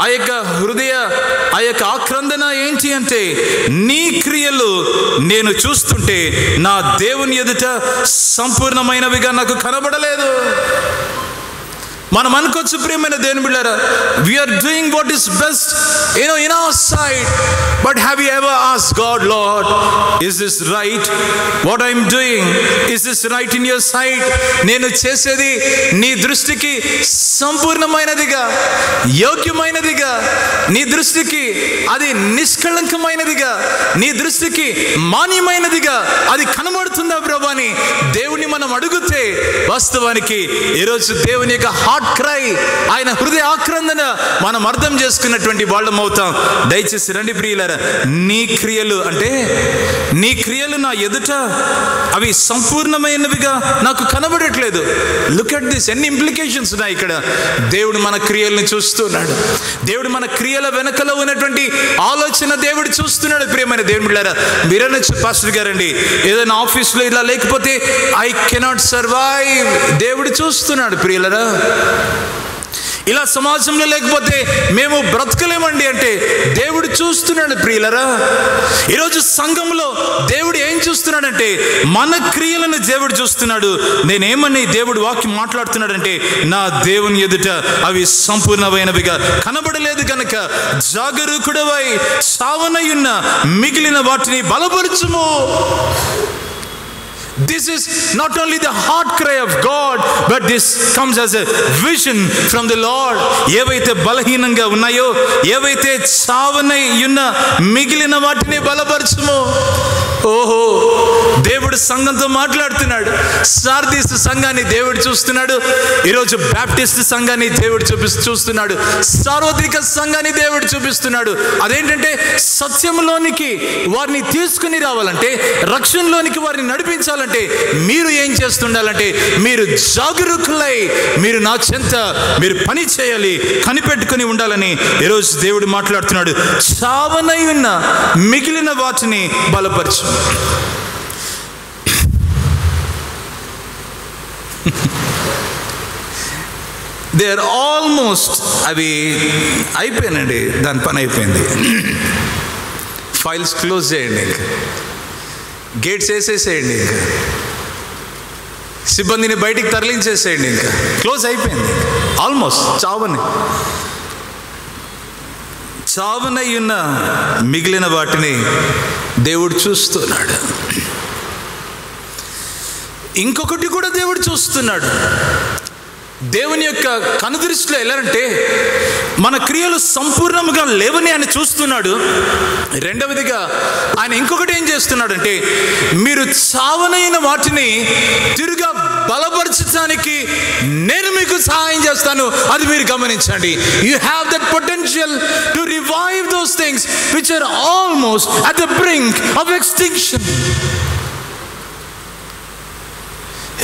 ఆ యొక్క హృదయ, ఆ యొక్క ఆక్రందన ఏంటి అంటే, నీ క్రియలు నేను చూస్తుంటే నా దేవుని ఎదుట సంపూర్ణమైనవిగా నాకు కనబడలేదు. మనం అనుకోవచ్చు ప్రియమైన దేవుని బిడ్డలారా, we are doing what is best in our sight, but have you ever asked God, Lord, is this right? What I'm doing, is this right in your sight? నేను చేసేది నీ దృష్టికి సంపూర్ణమైనదిగా, యోగ్యమైనదిగా, నీ దృష్టికి అది నిష్కళంకమైనదిగా, నీ దృష్టికి మాన్యమైనదిగా అది కనబడుతుందా ప్రభు అని దేవుని మనం అడిగితే, వాస్తవానికి ఈరోజు దేవుని యొక్క హార్ట్ క్రై, ఆయన హృదయ ఆక్రందన మనం అర్థం చేసుకున్నటువంటి వాళ్ళం అవుతాం. దయచేసి రండి ప్రియులారా, నీ క్రియలు అంటే, నీ క్రియలు నా ఎదుట అవి సంపూర్ణమైనవిగా నాకు కనబడట్లేదు. లుక్ అట్ దిస్, ఎన్ని ఇంప్లికేషన్స్ ఉన్నాయి ఇక్కడ. దేవుడు మన క్రియలను చూస్తున్నాడు. దేవుడు మన క్రియల వెనకలో ఉన్నటువంటి ఆలోచన దేవుడు చూస్తున్నాడు. ప్రియమైన దేవుని బిడ్డలారా, మీరనొచ్చు పాస్టర్ గారండి, ఏదైనా ఆఫీస్లో ఇలా లేకపోతే ఐ కెనాట్ సర్వైవ్. దేవుడు చూస్తున్నాడు ప్రియులారా. ఇలా సమాజంలో లేకపోతే మేము బ్రతకలేమండి అంటే దేవుడు చూస్తున్నాడు ప్రియులరా. ఈరోజు సంఘంలో దేవుడు ఏం చూస్తున్నాడంటే, మన క్రియలను దేవుడు చూస్తున్నాడు. నేనేమని దేవుడు వాక్యం మాట్లాడుతున్నాడంటే, నా దేవుని ఎదుట అవి సంపూర్ణమైనవిగా కనబడలేదు కనుక జాగరూకుడవై సావనయున్న మిగిలిన వాటిని బలపరచుము. This is not only the heart cry of God, but this comes as a vision from the Lord. ఏవైతే బలహీనంగా ఉన్నాయో, ఏవైతే చావనై ఉన్న మిగిలిన వాటిని బలపరచుము. ఓహో, దేవుడు సంఘంతో మాట్లాడుతున్నాడు. సార్దీస్ సంఘాన్ని దేవుడు చూస్తున్నాడు. ఈరోజు బాప్టిస్ట్ సంఘాన్ని దేవుడు చూస్తున్నాడు. సార్వత్రిక సంఘాన్ని దేవుడు చూపిస్తున్నాడు. అదేంటంటే, సత్యంలోనికి వారిని తీసుకుని రావాలంటే, రక్షణలోనికి వారిని నడిపించాలంటే మీరు ఏం చేస్తుండాలంటే, మీరు జాగరూకులై మీరు నా చెంత మీరు పని చేయాలి, కనిపెట్టుకుని ఉండాలని ఈరోజు దేవుడు మాట్లాడుతున్నాడు. చావనై ఉన్న మిగిలిన వాటిని బలపరచు. దే ఆర్ ఆల్మోస్ట్, అవి అయిపోయినండి, దాని పని అయిపోయింది. ఫైల్స్ క్లోజ్ చేయండి, ఇంకా గేట్స్ వేసేసేయండి, ఇంకా సిబ్బందిని బయటికి తరలించేసేయండి, ఇంకా క్లోజ్ అయిపోయింది. ఆల్మోస్ట్ చావనై ఉన్న మిగిలిన వాటిని దేవుడు చూస్తున్నాడు. ఇంకొకటి కూడా దేవుడు చూస్తున్నాడు. దేవుని యొక్క కనుదృష్టిలో ఎలా అంటే, మన క్రియలు సంపూర్ణంగా లేవని ఆయన చూస్తున్నాడు. రెండవదిగా ఆయన ఇంకొకటి ఏం చేస్తున్నాడంటే, మీరు చావనైన వాటిని తిరుగా బలపరచడానికి నేను మీకు సహాయం చేస్తాను, అది మీరు గమనించండి. You have that potential to revive those things which are almost at the brink of extinction.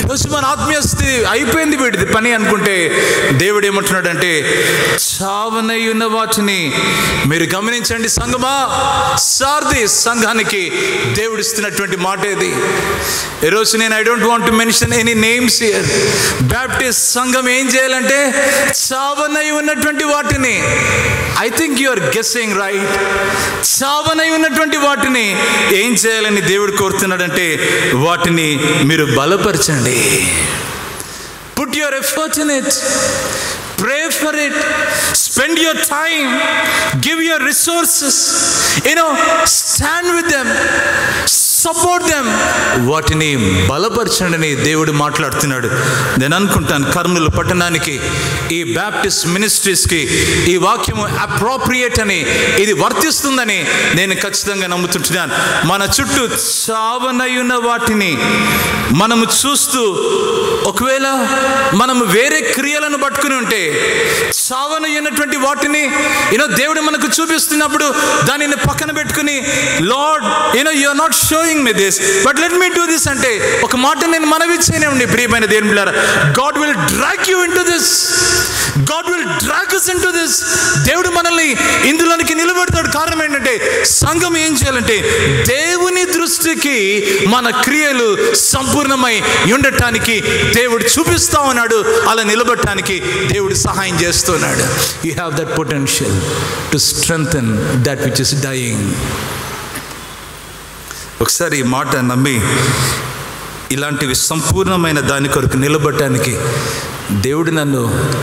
ఈరోజు మన ఆత్మీయ స్థితి అయిపోయింది వీటిది పని అనుకుంటే, దేవుడు ఏమంటున్నాడంటే, చావనై ఉన్న వాటిని మీరు గమనించండి. సంఘమా, సార్దీస్ సంఘానికి దేవుడు ఇస్తున్నటువంటి మాట ఇది. ఈరోజు నేను I don't want to mention any names here. Baptist సంఘం ఏం చేయాలంటే, చావనై ఉన్నటువంటి వాటిని, I think you are guessing right, చావనై ఉన్నటువంటి వాటిని ఏం చేయాలని దేవుడు కోరుతున్నాడంటే, వాటిని మీరు బలపరచండి. Put your effort in it. Pray for it. Spend your time. Give your resources. Stand with them. Support them. వాటిని బలపరచండి దేవుడు మాట్లాడుతున్నాడు. నేను అనుకుంటాను, కర్నూలు పట్టణానికి, ఈ బాప్టిస్ట్ మినిస్ట్రీస్కి ఈ వాక్యము అప్రోప్రియేట్ అని, ఇది వర్తిస్తుందని నేను ఖచ్చితంగా నమ్ముతుంటున్నాను. మన చుట్టూ చావనయున్న వాటిని మనము చూస్తూ, ఒకవేళ మనము వేరే క్రియలను పట్టుకుని ఉంటే, చావనయున్నటువంటి వాటిని దేవుడు మనకు చూపిస్తున్నప్పుడు దానిని పక్కన పెట్టుకుని, Lord you are not showing me this, but let me do this అంటే ఒక మాట నేను మనవి చేయనండి ప్రియమైన దేవుని బిడ్డలారా, God will drag you into this. God will drag us into this. దేవుడు మనల్ని ఇందులోనికి నిలబెడతాడు. కారణం ఏంటంటే సంఘం ఏం చేయాలంటే దేవుని దృష్టికి మన క్రియలు సంపూర్ణమై ఉండటానికి దేవుడు చూపిస్తా ఉన్నాడు. అలా నిలబడటానికి దేవుడు సహాయం చేస్తున్నాడు. You have that potential to strengthen that which is dyeing. ఒకసారి ఈ మాట నమ్మి ఇలాంటివి సంపూర్ణమైన దాని కొరకు నిలబడటానికి దేవుడు నన్ను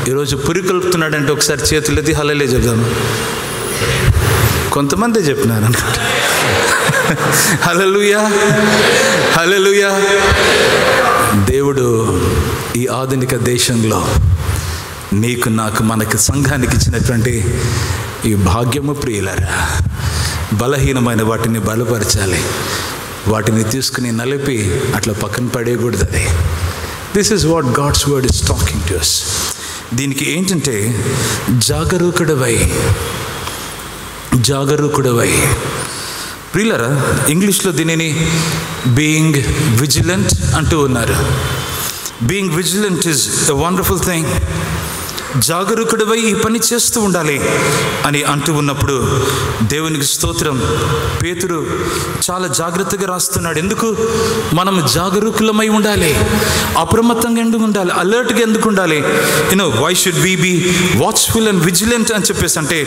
ఈరోజు పురికొల్పుతున్నాడంటే ఒకసారి చేతులెత్తి హల్లెలూయా చెప్దాము. కొంతమంది చెప్పినారు అనుకుంటా. హల్లెలూయా, హల్లెలూయా. దేవుడు ఈ ఆధునిక దేశంలో నీకు నాకు మనకి సంఘానికి ఇచ్చినటువంటి ఈ భాగ్యము ప్రియులరా, బలహీనమైన వాటిని బలపరచాలి. వాటిని తీసుకుని నలిపి అట్లా పక్కన పడేయకూడదు. అది this is what God's word is talking to us. దీనికి ఏంటంటే జాగరూకుడవై, జాగరూకుడవై. ప్రియులరా, ఇంగ్లీష్లో దీనిని బీయింగ్ విజిలెంట్ అంటూ ఉన్నారు. Being vigilant is a wonderful thing. జాగరూకుడవై ఈ పని చేస్తూ ఉండాలి అని అంటూ ఉన్నప్పుడు దేవునికి స్తోత్రం. పేతురు చాలా జాగ్రత్తగా రాస్తున్నాడు. ఎందుకు మనం జాగరూకులమై ఉండాలి, అప్రమత్తంగా ఎందుకు ఉండాలి, అలర్ట్గా ఎందుకు ఉండాలి? Why should we be watchful and vigilant అని చెప్పేసి అంటే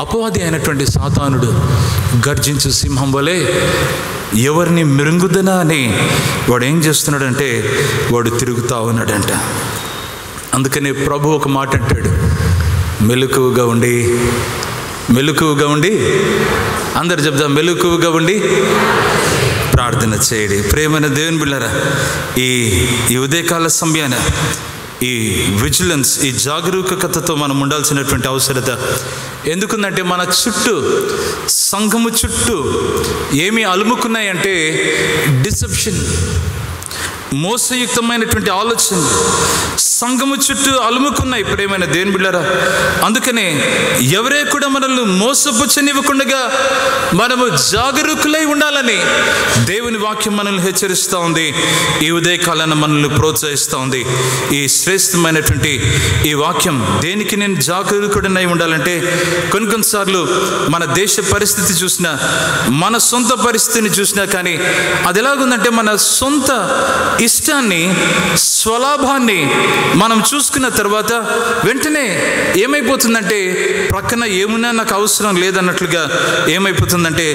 అపవాది అయినటువంటి సాతానుడు గర్జించు సింహం వలె ఎవరిని మృంగుదనా అని వాడు ఏం చేస్తున్నాడంటే వాడు తిరుగుతూ ఉన్నాడంట. అందుకని ప్రభు ఒక మాట అంటాడు, మెలకువగా ఉండి, మెలకువగా ఉండి, అందరు చెప్దాం, మెలకువగా ఉండి ప్రార్థన చేయడి. ప్రేమైన దేవుని బిడ్డలారా, ఈ ఉదయకాల సమయాన ఈ విజిలెన్స్, ఈ జాగరూకతతో మనం ఉండాల్సినటువంటి అవసరత ఎందుకుందంటే మన చుట్టూ, సంఘము చుట్టూ ఏమి అలుముకున్నాయంటే డిసెప్షన్, మోసయుక్తమైనటువంటి ఆలోచనలు సంఘము చుట్టూ అలుముకున్నాయి. ప్రేమైన దేవుని బిడ్డలారా, అందుకనే ఎవరే కూడా మనల్ని మోసపుచ్చనివ్వకుండా మనము జాగరూకులై ఉండాలని దేవుని వాక్యం మనల్ని హెచ్చరిస్తూ ఉంది. ఈ ఉదయకాలాన్ని మనల్ని ప్రోత్సహిస్తూ ఉంది. ఈ శ్రేష్టమైనటువంటి ఈ వాక్యం దేనికి నేను జాగరూకుడనై ఉండాలంటే కొన్నిసార్లు మన దేశ పరిస్థితి చూసినా, మన సొంత పరిస్థితిని చూసినా కానీ అది ఎలాగుందంటే మన సొంత ఇష్టాన్ని, స్వలాభాన్ని మనం చూసుకున్న తర్వాత వెంటనే ఏమైపోతుందంటే ప్రక్కన ఏమున్నా నాకు అవసరం లేదన్నట్లుగా ఏమైపోతుందంటే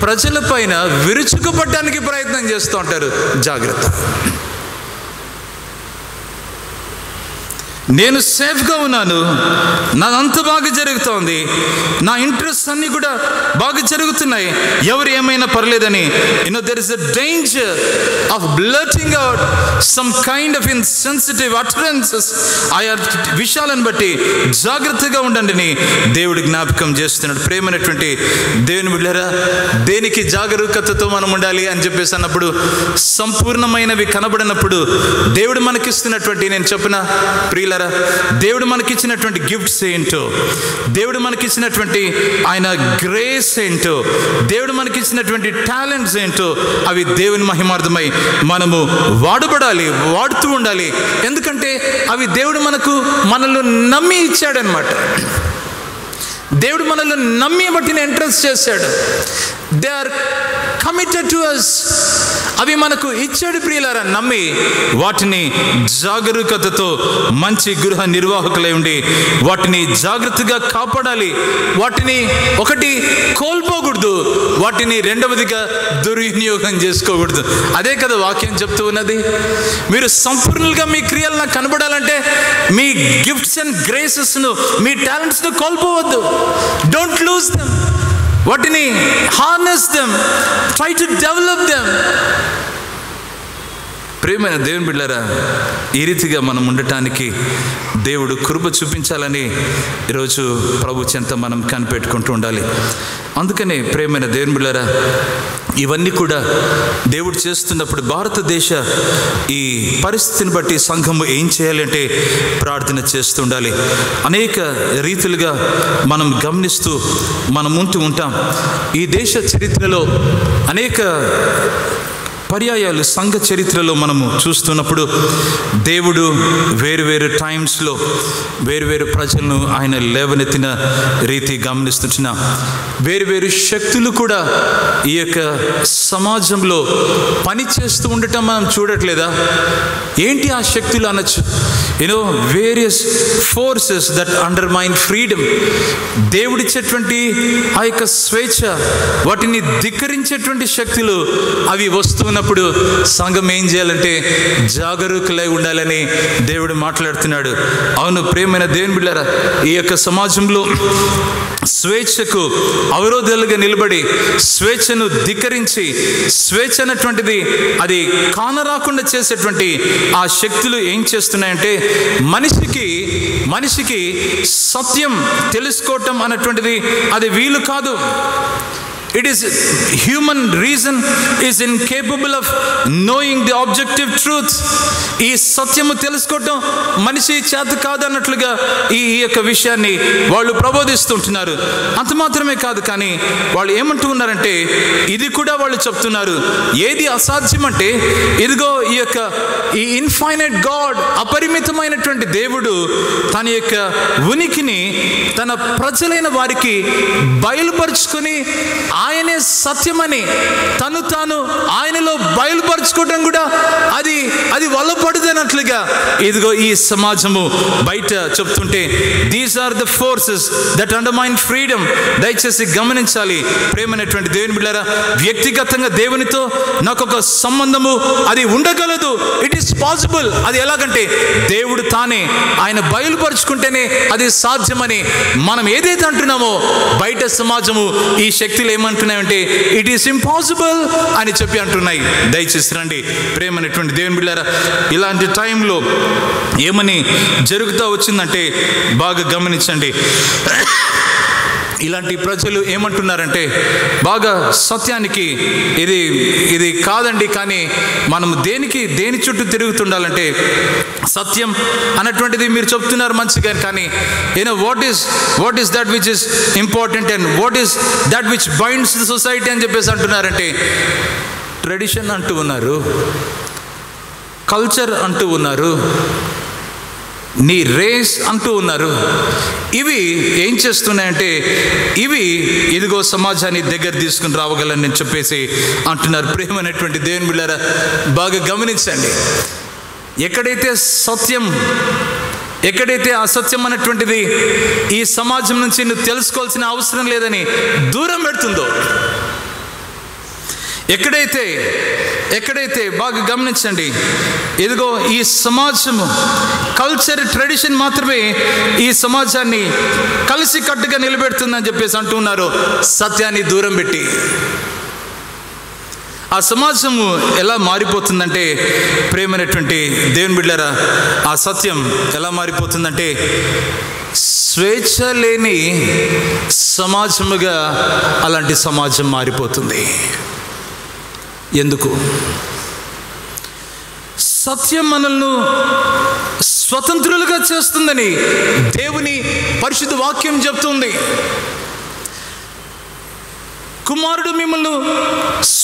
ప్రజల పైన విరుచుకుపడడానికి ప్రయత్నం చేస్తూ ఉంటారు. జాగ్రత్త. నేను సేఫ్గా ఉన్నాను, నాదంతా బాగా జరుగుతోంది, నా ఇంట్రెస్ట్ అన్నీ కూడా బాగా జరుగుతున్నాయి, ఎవరు ఏమైనా పర్లేదని. There is a danger of blurting out some kind of insensitive utterances. ఆయా విషయాలను బట్టి జాగ్రత్తగా ఉండండి అని దేవుడు జ్ఞాపకం చేస్తున్నాడు. ప్రేమైనటువంటి దేవుని బిడ్డలారా, దేనికి జాగరూకతతో మనం ఉండాలి అని చెప్పేసి అన్నప్పుడు సంపూర్ణమైనవి కనబడినప్పుడు దేవుడు మనకిస్తున్నటువంటి, నేను చెప్పిన ప్రియుల దేవుడు మనకిచ్చినటువంటి గిఫ్ట్స్ ఏంటో, దేవుడు మనకిచ్చినటువంటి ఆయన గ్రేస్ ఏంటో, దేవుడు మనకిచ్చినటువంటి టాలెంట్స్ ఏంటో అవి దేవుని మహిమార్థమై మనము వాడబడాలి, వాడుతూ ఉండాలి. ఎందుకంటే అవి దేవుడు మనల్ని నమ్మి ఇచ్చాడనమాట. దేవుడు మనల్ని నమ్మి వాటిని ఎంట్రస్ట్ చేశాడు. They are committed to us. అవి మనకు ఇచ్చాడు ప్రియులారా. నమ్మి వాటిని జాగరూకతతో మంచి గృహ నిర్వాహకులై ఉండి వాటిని జాగ్రత్తగా కాపాడాలి. వాటిని ఒకటి కోల్పోకూడదు, వాటిని రెండవదిగా దుర్వినియోగం చేసుకోకూడదు. అదే కదా వాక్యం చెప్తూ ఉన్నది. మీరు సంపూర్ణంగా మీ క్రియలు నాకు కనబడాలంటే మీ గిఫ్ట్స్ అండ్ గ్రేసెస్ను, మీ టాలెంట్స్ను కోల్పోవద్దు. Don't lose them. వాటిని harness them, try to develop them. ప్రేమైన దేవుని బిడ్డలారా, ఈ రీతిగా మనం ఉండటానికి దేవుడు కృప చూపించాలని ఈరోజు ప్రభు చెంత మనం కనిపెట్టుకుంటూ ఉండాలి. అందుకనే ప్రేమైన దేవుని బిడ్డలారా, ఇవన్నీ కూడా దేవుడు చేస్తున్నప్పుడు భారతదేశ ఈ పరిస్థితిని బట్టి సంఘము ఏం చేయాలంటే ప్రార్థన చేస్తూ ఉండాలి. అనేక రీతులుగా మనం గమనిస్తూ మనం ఉంటూ ఉంటాం. ఈ దేశ చరిత్రలో అనేక పర్యాయాలు సంఘ చరిత్రలో మనము చూస్తున్నప్పుడు దేవుడు వేరు టైమ్స్లో వేరు ప్రజలను ఆయన లేవనెత్తిన రీతి గమనిస్తున్న వేరు శక్తులు కూడా ఈ యొక్క సమాజంలో పని చేస్తూ ఉండటం మనం చూడట్లేదా? ఏంటి ఆ శక్తులు అనొచ్చు? Various forces that undermine freedom. దేవుడిచ్చేటువంటి ఆ యొక్క స్వేచ్ఛ, వాటిని ధిక్కరించేటువంటి శక్తులు అవి వస్తున్నప్పుడు సంఘం ఏం చేయాలంటే జాగరూకులై ఉండాలని దేవుడు మాట్లాడుతున్నాడు. అవును ప్రియమైన దేవుని బిడ్డలారా, ఈ యొక్క సమాజంలో స్వేచ్ఛకు అవరోధాలుగా నిలబడి స్వేచ్ఛను ధిక్కరించి స్వేచ్ఛ అన్నటువంటిది అది కానరాకుండా చేసేటువంటి ఆ శక్తులు ఏం చేస్తున్నాయంటే మనిషికి సత్యం తెలుసుకోవటం అన్నటువంటిది అది వీలు కాదు. It is human reason is incapable of knowing the objective truth. ఈ సత్యము తెలుసుకోవటం మనిషి చేత కాదన్నట్లుగా ఈ యొక్క విషయాన్ని వాళ్ళు ప్రబోధిస్తుంటున్నారు. అంత మాత్రమే కాదు, కానీ వాళ్ళు ఏమంటూ ఉన్నారంటే ఇది కూడా వాళ్ళు చెప్తున్నారు. ఏది అసాధ్యం అంటే ఇదిగో ఈ ఇన్ఫైనైట్ గాడ్, అపరిమితమైనటువంటి దేవుడు తన యొక్క ఉనికిని తన ప్రజలైన వారికి బయలుపరుచుకొని ఆయనే సత్యమని తాను ఆయనలో బయలుపరచుకోవడం కూడా అది వల్లపడుదన్నట్లుగా ఇదిగో ఈ సమాజము బయట చెప్తుంటే these are the forces that undermine freedom. దయచేసి గమనించాలి ప్రేమైనటువంటి దేవుని బిడ్డలారా, వ్యక్తిగతంగా దేవునితో నాకు ఒక సంబంధము అది ఉండగలదు. It is possible. అది ఎలాగంటే దేవుడు తానే ఆయన బయలుపరుచుకుంటేనే అది సాధ్యమని మనం ఏదైతే అంటున్నామో బయట సమాజము ఈ శక్తులు ఏమంటున్నాయంటే ఇట్ ఈస్ ఇంపాసిబుల్ అని చెప్పి అంటున్నాయి. దయచేసి రండి ప్రేమైనటువంటి దేవుని బిడ్డలారా, ఇలాంటి టైంలో ఏమని జరుగుతూ వచ్చిందంటే బాగా గమనించండి. ఇలాంటి ప్రజలు ఏమంటున్నారంటే బాగా సత్యానికి ఇది కాదండి, కానీ మనం దేని చుట్టూ తిరుగుతుండాలంటే సత్యం అన్నటువంటిది మీరు చెప్తున్నారు మంచిగా, కానీ what is that which is important and what is that which binds the society అని చెప్పేసి అంటున్నారంటే ట్రెడిషన్ అంటూ ఉన్నారు, కల్చర్ అంటూ ఉన్నారు, నీ రేస్ అంటూ ఉన్నారు. ఇవి ఏం చేస్తున్నాయంటే ఇవి ఇదిగో సమాజాన్ని దగ్గర తీసుకుని రావగలని నేను చెప్పేసి అంటున్నారు. ప్రేమైనటువంటి దేవుని బిడ్డలారా, బాగా గమనించండి. ఎక్కడైతే అసత్యం అన్నటువంటిది ఈ సమాజం నుంచి నువ్వు తెలుసుకోవాల్సిన అవసరం లేదని దూరం పెడుతుందో, ఎక్కడైతే బాగా గమనించండి, ఇదిగో ఈ సమాజము కల్చర్ ట్రెడిషన్ మాత్రమే ఈ సమాజాన్ని కలిసి కట్టుగా నిలబెడుతుందని చెప్పేసి అంటున్నారు. సత్యాన్ని దూరం పెట్టి ఆ సమాజము ఎలా మారిపోతుందంటే ప్రేమైనటువంటి దేవుని బిడ్డలారా, ఆ సత్యం ఎలా మారిపోతుందంటే స్వేచ్ఛ లేని సమాజముగా అలాంటి సమాజం మారిపోతుంది. ఎందుకు? సత్యం మనల్ని స్వతంత్రులుగా చేస్తుందని దేవుని పరిశుద్ధ వాక్యం చెప్తుంది. కుమారుడు మిమ్మల్ని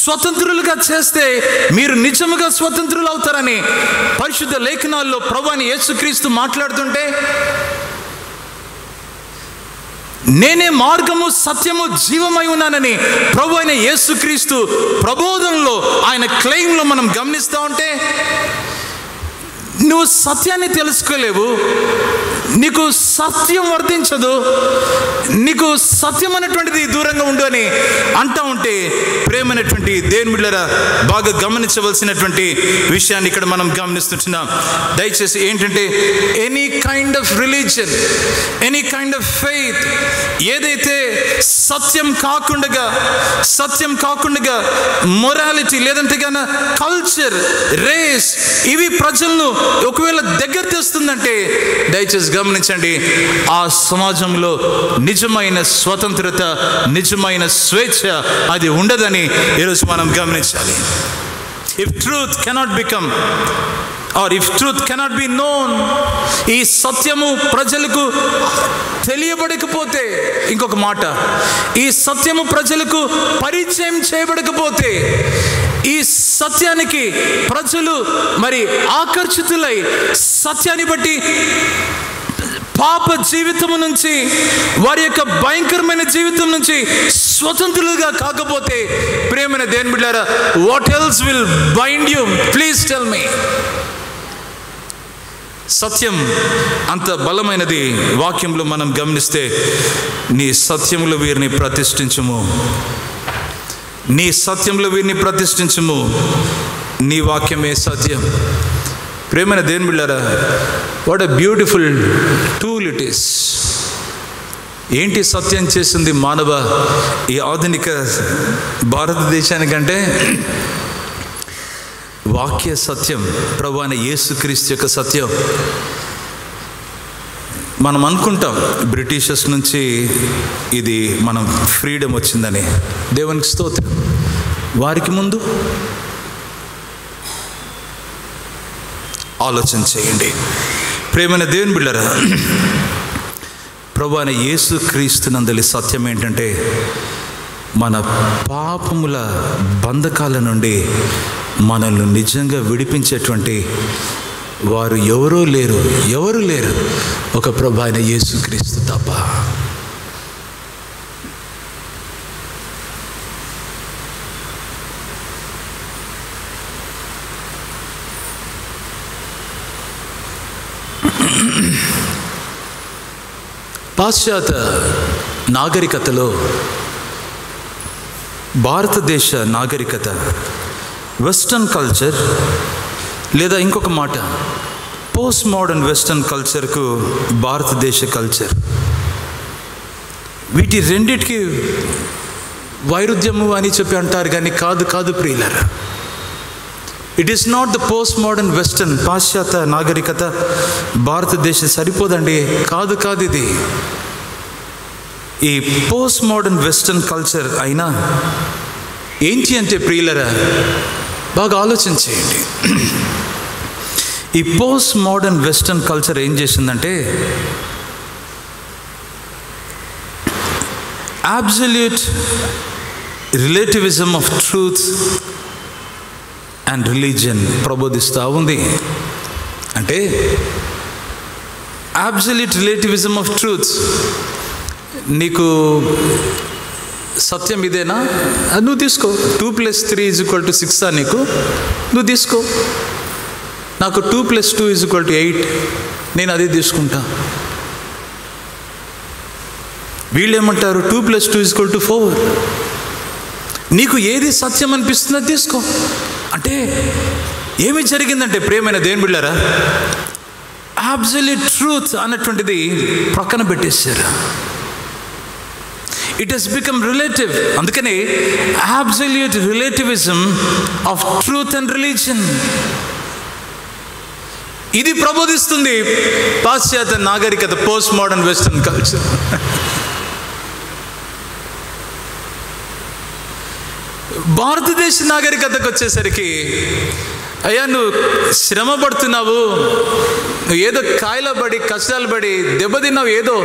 స్వతంత్రులుగా చేస్తే మీరు నిజముగా స్వతంత్రులు అవుతారని పరిశుద్ధ లేఖనాల్లో ప్రభువైన యేసుక్రీస్తు మాట్లాడుతుంటే, నేనే మార్గము సత్యము జీవమై ఉన్నానని ప్రభు అయిన యేసుక్రీస్తు ప్రబోధనలో ఆయన క్లెయిమ్లో మనం గమనిస్తూ ఉంటే, నువ్వు సత్యాన్ని తెలుసుకోలేవు, నీకు సత్యం వర్తించదు, నీకు సత్యం అనేటువంటిది దూరంగా ఉండు అని అంటూ ఉంటే ప్రేమైనటువంటి దేవుని బిడ్డలారా, బాగా గమనించవలసినటువంటి విషయాన్ని ఇక్కడ మనం గమనిస్తున్నాం. దయచేసి ఏంటంటే any kind of religion, any kind of faith ఏదైతే సత్యం కాకుండా మొరాలిటీ లేదంటే కన్నా కల్చర్, రేస్ ఇవి ప్రజలను ఒకవేళ దగ్గర తెస్తుందంటే దయచేసి గమనించండి, ఆ సమాజంలో నిజమైన స్వతంత్రత, నిజమైన స్వేచ్ఛ అది ఉండదని ఈరోజు మనం గమనించాలి. If truth cannot become or if truth cannot be known, ఈ సత్యము ప్రజలకు తెలియబడకపోతే, ఇంకొక మాట, ఈ సత్యము ప్రజలకు పరిచయం చేయబడకపోతే, ఈ సత్యానికి ప్రజలు మరి ఆకర్షితులై సత్యాన్ని బట్టి పాప జీవితం నుంచి, వారి యొక్క భయంకరమైన జీవితం నుంచి స్వతంత్రులుగా కాకపోతే ప్రియమైన దేవుని బిడ్డలారా, what else will bind you? Please tell me. సత్యం అంత బలమైనది. వాక్యంలో మనం గమనిస్తే, నీ సత్యములో వీరిని ప్రతిష్ఠించుము, నీ సత్యంలో వీరిని ప్రతిష్ఠించుము, నీ వాక్యమే సత్యం. ప్రేమైన దేవుని బిడ్డలారా, what a beautiful tool it is. ఏంటి సత్యం చేసింది మానవ ఈ ఆధునిక భారతదేశానికంటే? వాక్య సత్యం, ప్రభువైన యేసుక్రీస్తు యొక్క సత్యం. మనం అనుకుంటాం బ్రిటిషర్స్ నుంచి ఇది మనం ఫ్రీడమ్ వచ్చిందని. దేవునికి స్తోత్రం. వారికి ముందు ఆలోచన చేయండి. ప్రేమైన దేవుని బిడ్డలారా, ప్రభువైన యేసుక్రీస్తునందలి సత్యం ఏంటంటే, మన పాపముల బంధకాల నుండి మనల్ని నిజంగా విడిపించేటువంటి వారు ఎవరూ లేరు ఒక ప్రభువైన యేసుక్రీస్తు తప్ప. పాశ్చాత్య నాగరికతలో భారతదేశ నాగరికత, వెస్టర్న్ కల్చర్, లేదా ఇంకొక మాట పోస్ట్ మోడర్న్ వెస్టర్న్ కల్చర్కు భారతదేశ కల్చర్, వీటి రెండిటికి వైరుధ్యము అని చెప్పి అంటారు. కానీ కాదు ప్రియులారా, it is not the post modern western, పాశ్చాత్య నాగరికత భారతదేశం సరిపోదండి. కాదు ఇది. ఈ పోస్ట్ మోడర్న్ వెస్టర్న్ కల్చర్ అయినా ఏంటి అంటే ప్రియులరా, బాగా ఆలోచన చేయండి. ఈ పోస్ట్ మోడర్న్ వెస్టర్న్ కల్చర్ ఏం చేసిందంటే, absolute relativism of truth and religion ప్రబోధిస్తూ ఉంది. అంటే అబ్సల్యూట్ రిలేటివిజం ఆఫ్ ట్రూత్. నీకు సత్యం ఇదేనా, అది నువ్వు తీసుకో. 2 + 3 = 6 నీకు, నువ్వు తీసుకో. నాకు 2 + 2 = 8, నేను అదే తీసుకుంటా. వీళ్ళు ఏమంటారు, 2 + 2 = 4. నీకు ఏది సత్యం అనిపిస్తుందో తీసుకో. అంటే ఏమి జరిగిందంటే ప్రియమైన దేవుని బిడ్డలారా, అబ్సల్యూట్ ట్రూత్ అన్నటువంటిది ప్రక్కన పెట్టేశారు. It has become relative. అందుకని absolute relativism of truth and religion, ఇది ప్రబోధిస్తుంది పాశ్చాత్య నాగరికత, పోస్ట్ మోడర్న్ వెస్టర్న్ కల్చర్. భారతదేశ నాగరికతకు వచ్చేసరికి, అయ్యా నువ్వు శ్రమ పడుతున్నావు, నువ్వు ఏదో కాయలు పడి కష్టాలు పడి దెబ్బతిన్నావు, ఏదో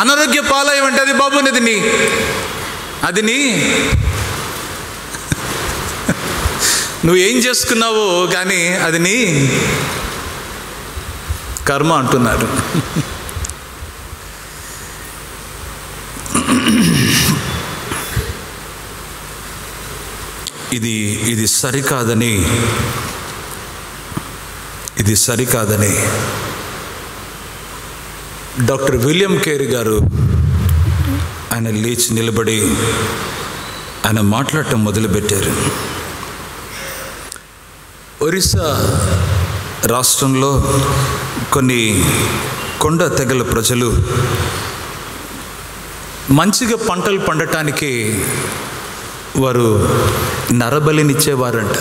అనారోగ్య పాలయం అది బాబు, అది నీ నువ్వు ఏం చేసుకున్నావో కానీ అది నీ కర్మ అంటున్నారు. ఇది సరికాదని డాక్టర్ విలియం కేరీ గారు ఆయన లేచి నిలబడి ఆయన మాట్లాడటం మొదలుపెట్టారు. ఒరిస్సా రాష్ట్రంలో కొన్ని కొండ తెగల ప్రజలు మంచిగా పంటలు పండటానికి వారు నరబలినిచ్చేవారంట.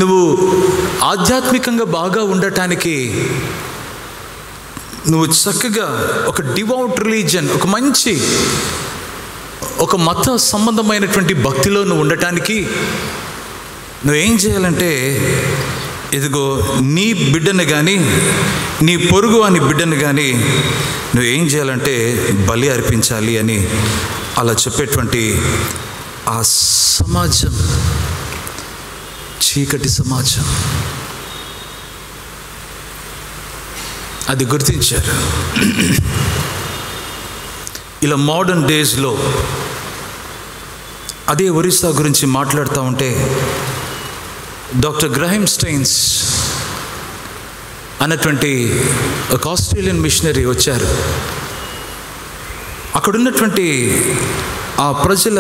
నువ్వు ఆధ్యాత్మికంగా బాగా ఉండటానికి, నువ్వు చక్కగా ఒక డివౌట్ రిలీజియన్, ఒక మత సంబంధమైనటువంటి భక్తిలో నువ్వు ఉండటానికి నువ్వేం చేయాలంటే, ఇదిగో నీ బిడ్డను కానీ నీ పొరుగు అని బిడ్డను కానీ నువ్వేం చేయాలంటే బలి అర్పించాలి అని అలా చెప్పేటువంటి ఆ సమాజం చీకటి సమాజం, అది గుర్తించారు. ఇలా మోడర్న్ డేస్లో అదే ఒరిస్సా గురించి మాట్లాడుతూ ఉంటే డాక్టర్ గ్రహం స్టెయిన్స్ అన్నటువంటి ఒక ఆస్ట్రేలియన్ మిషనరీ వచ్చారు. అక్కడున్నటువంటి ఆ ప్రజల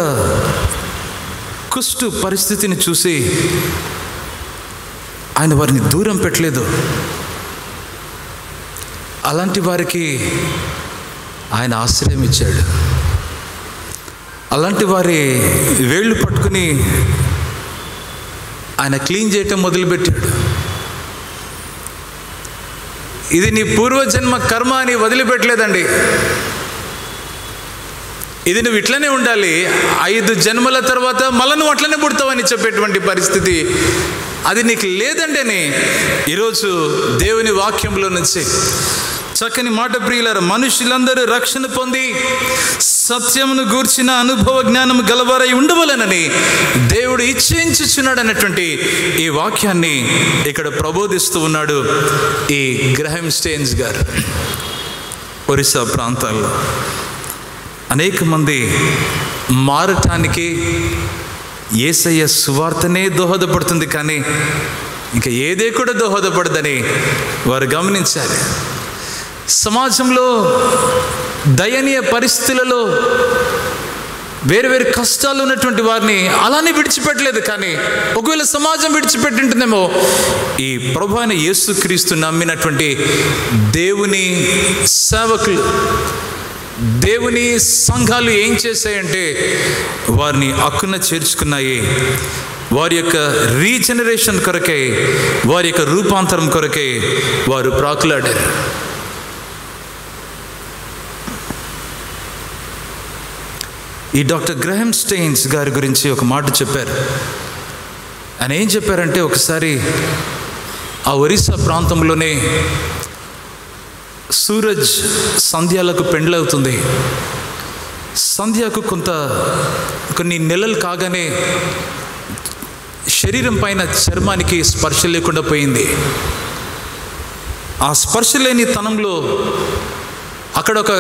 కుష్టు పరిస్థితిని చూసి ఆయన వారిని దూరం పెట్టలేదు. అలాంటి వారికి ఆయన ఆశ్రయం ఇచ్చాడు. అలాంటి వారి వేళ్ళు పట్టుకుని ఆయన క్లీన్ చేయటం మొదలుపెట్టాడు. ఇది నీ పూర్వజన్మ కర్మ అని వదిలిపెట్టలేదండి. ఇది నువ్వు ఇట్లనే ఉండాలి, 5 జన్మల తర్వాత మళ్ళీ నువ్వు అట్లనే పుడతావని చెప్పేటువంటి పరిస్థితి అది నీకు లేదండి అని ఈరోజు దేవుని వాక్యంలో నుంచి చక్కని మాట ప్రియులారా, మనుషులందరూ రక్షణ పొంది సత్యమును గూర్చిన అనుభవ జ్ఞానం గలవారై ఉండవలనని దేవుడు ఇచ్ఛించుచున్నాడు అన్నటువంటి ఈ వాక్యాన్ని ఇక్కడ ప్రబోధిస్తూ ఉన్నాడు ఈ గ్రహం స్టెయిన్స్ గారు. ఒరిస్సా ప్రాంతాల్లో అనేక మంది మారటానికి యేసయ్య సువార్తనే దోహదపడుతుంది, కానీ ఇంకా ఏదే కూడా దోహదపడదని వారు గమనించాలి. సమాజంలో దయనీయ పరిస్థితులలో వేరు వేరు కష్టాలు ఉన్నటువంటి వారిని అలానే విడిచిపెట్టలేదు. కానీ ఒకవేళ సమాజం విడిచిపెట్టింటుందేమో, ఈ ప్రభు అయిన యేసుక్రీస్తు నమ్మినటువంటి దేవుని సేవకులు, దేవుని సంఘాలు ఏం చేశాయంటే వారిని అక్కున చేర్చుకున్నాయి. వారి యొక్క రీజనరేషన్ కొరకై, వారి యొక్క రూపాంతరం కొరకై వారు ప్రాకులాడారు. ఈ డాక్టర్ గ్రహం స్టెయిన్స్ గారి గురించి ఒక మాట చెప్పారు. ఆయన ఏం చెప్పారంటే, ఒకసారి ఆ ఒరిస్సా ప్రాంతంలోనే సూరజ్ సంధ్యాలకు పెండ్లవుతుంది. సంధ్యకు కొన్ని నెలలు కాగానే శరీరం పైన చర్మానికి స్పర్శ లేకుండా పోయింది. ఆ స్పర్శ లేని తనంలో అక్కడ ఒక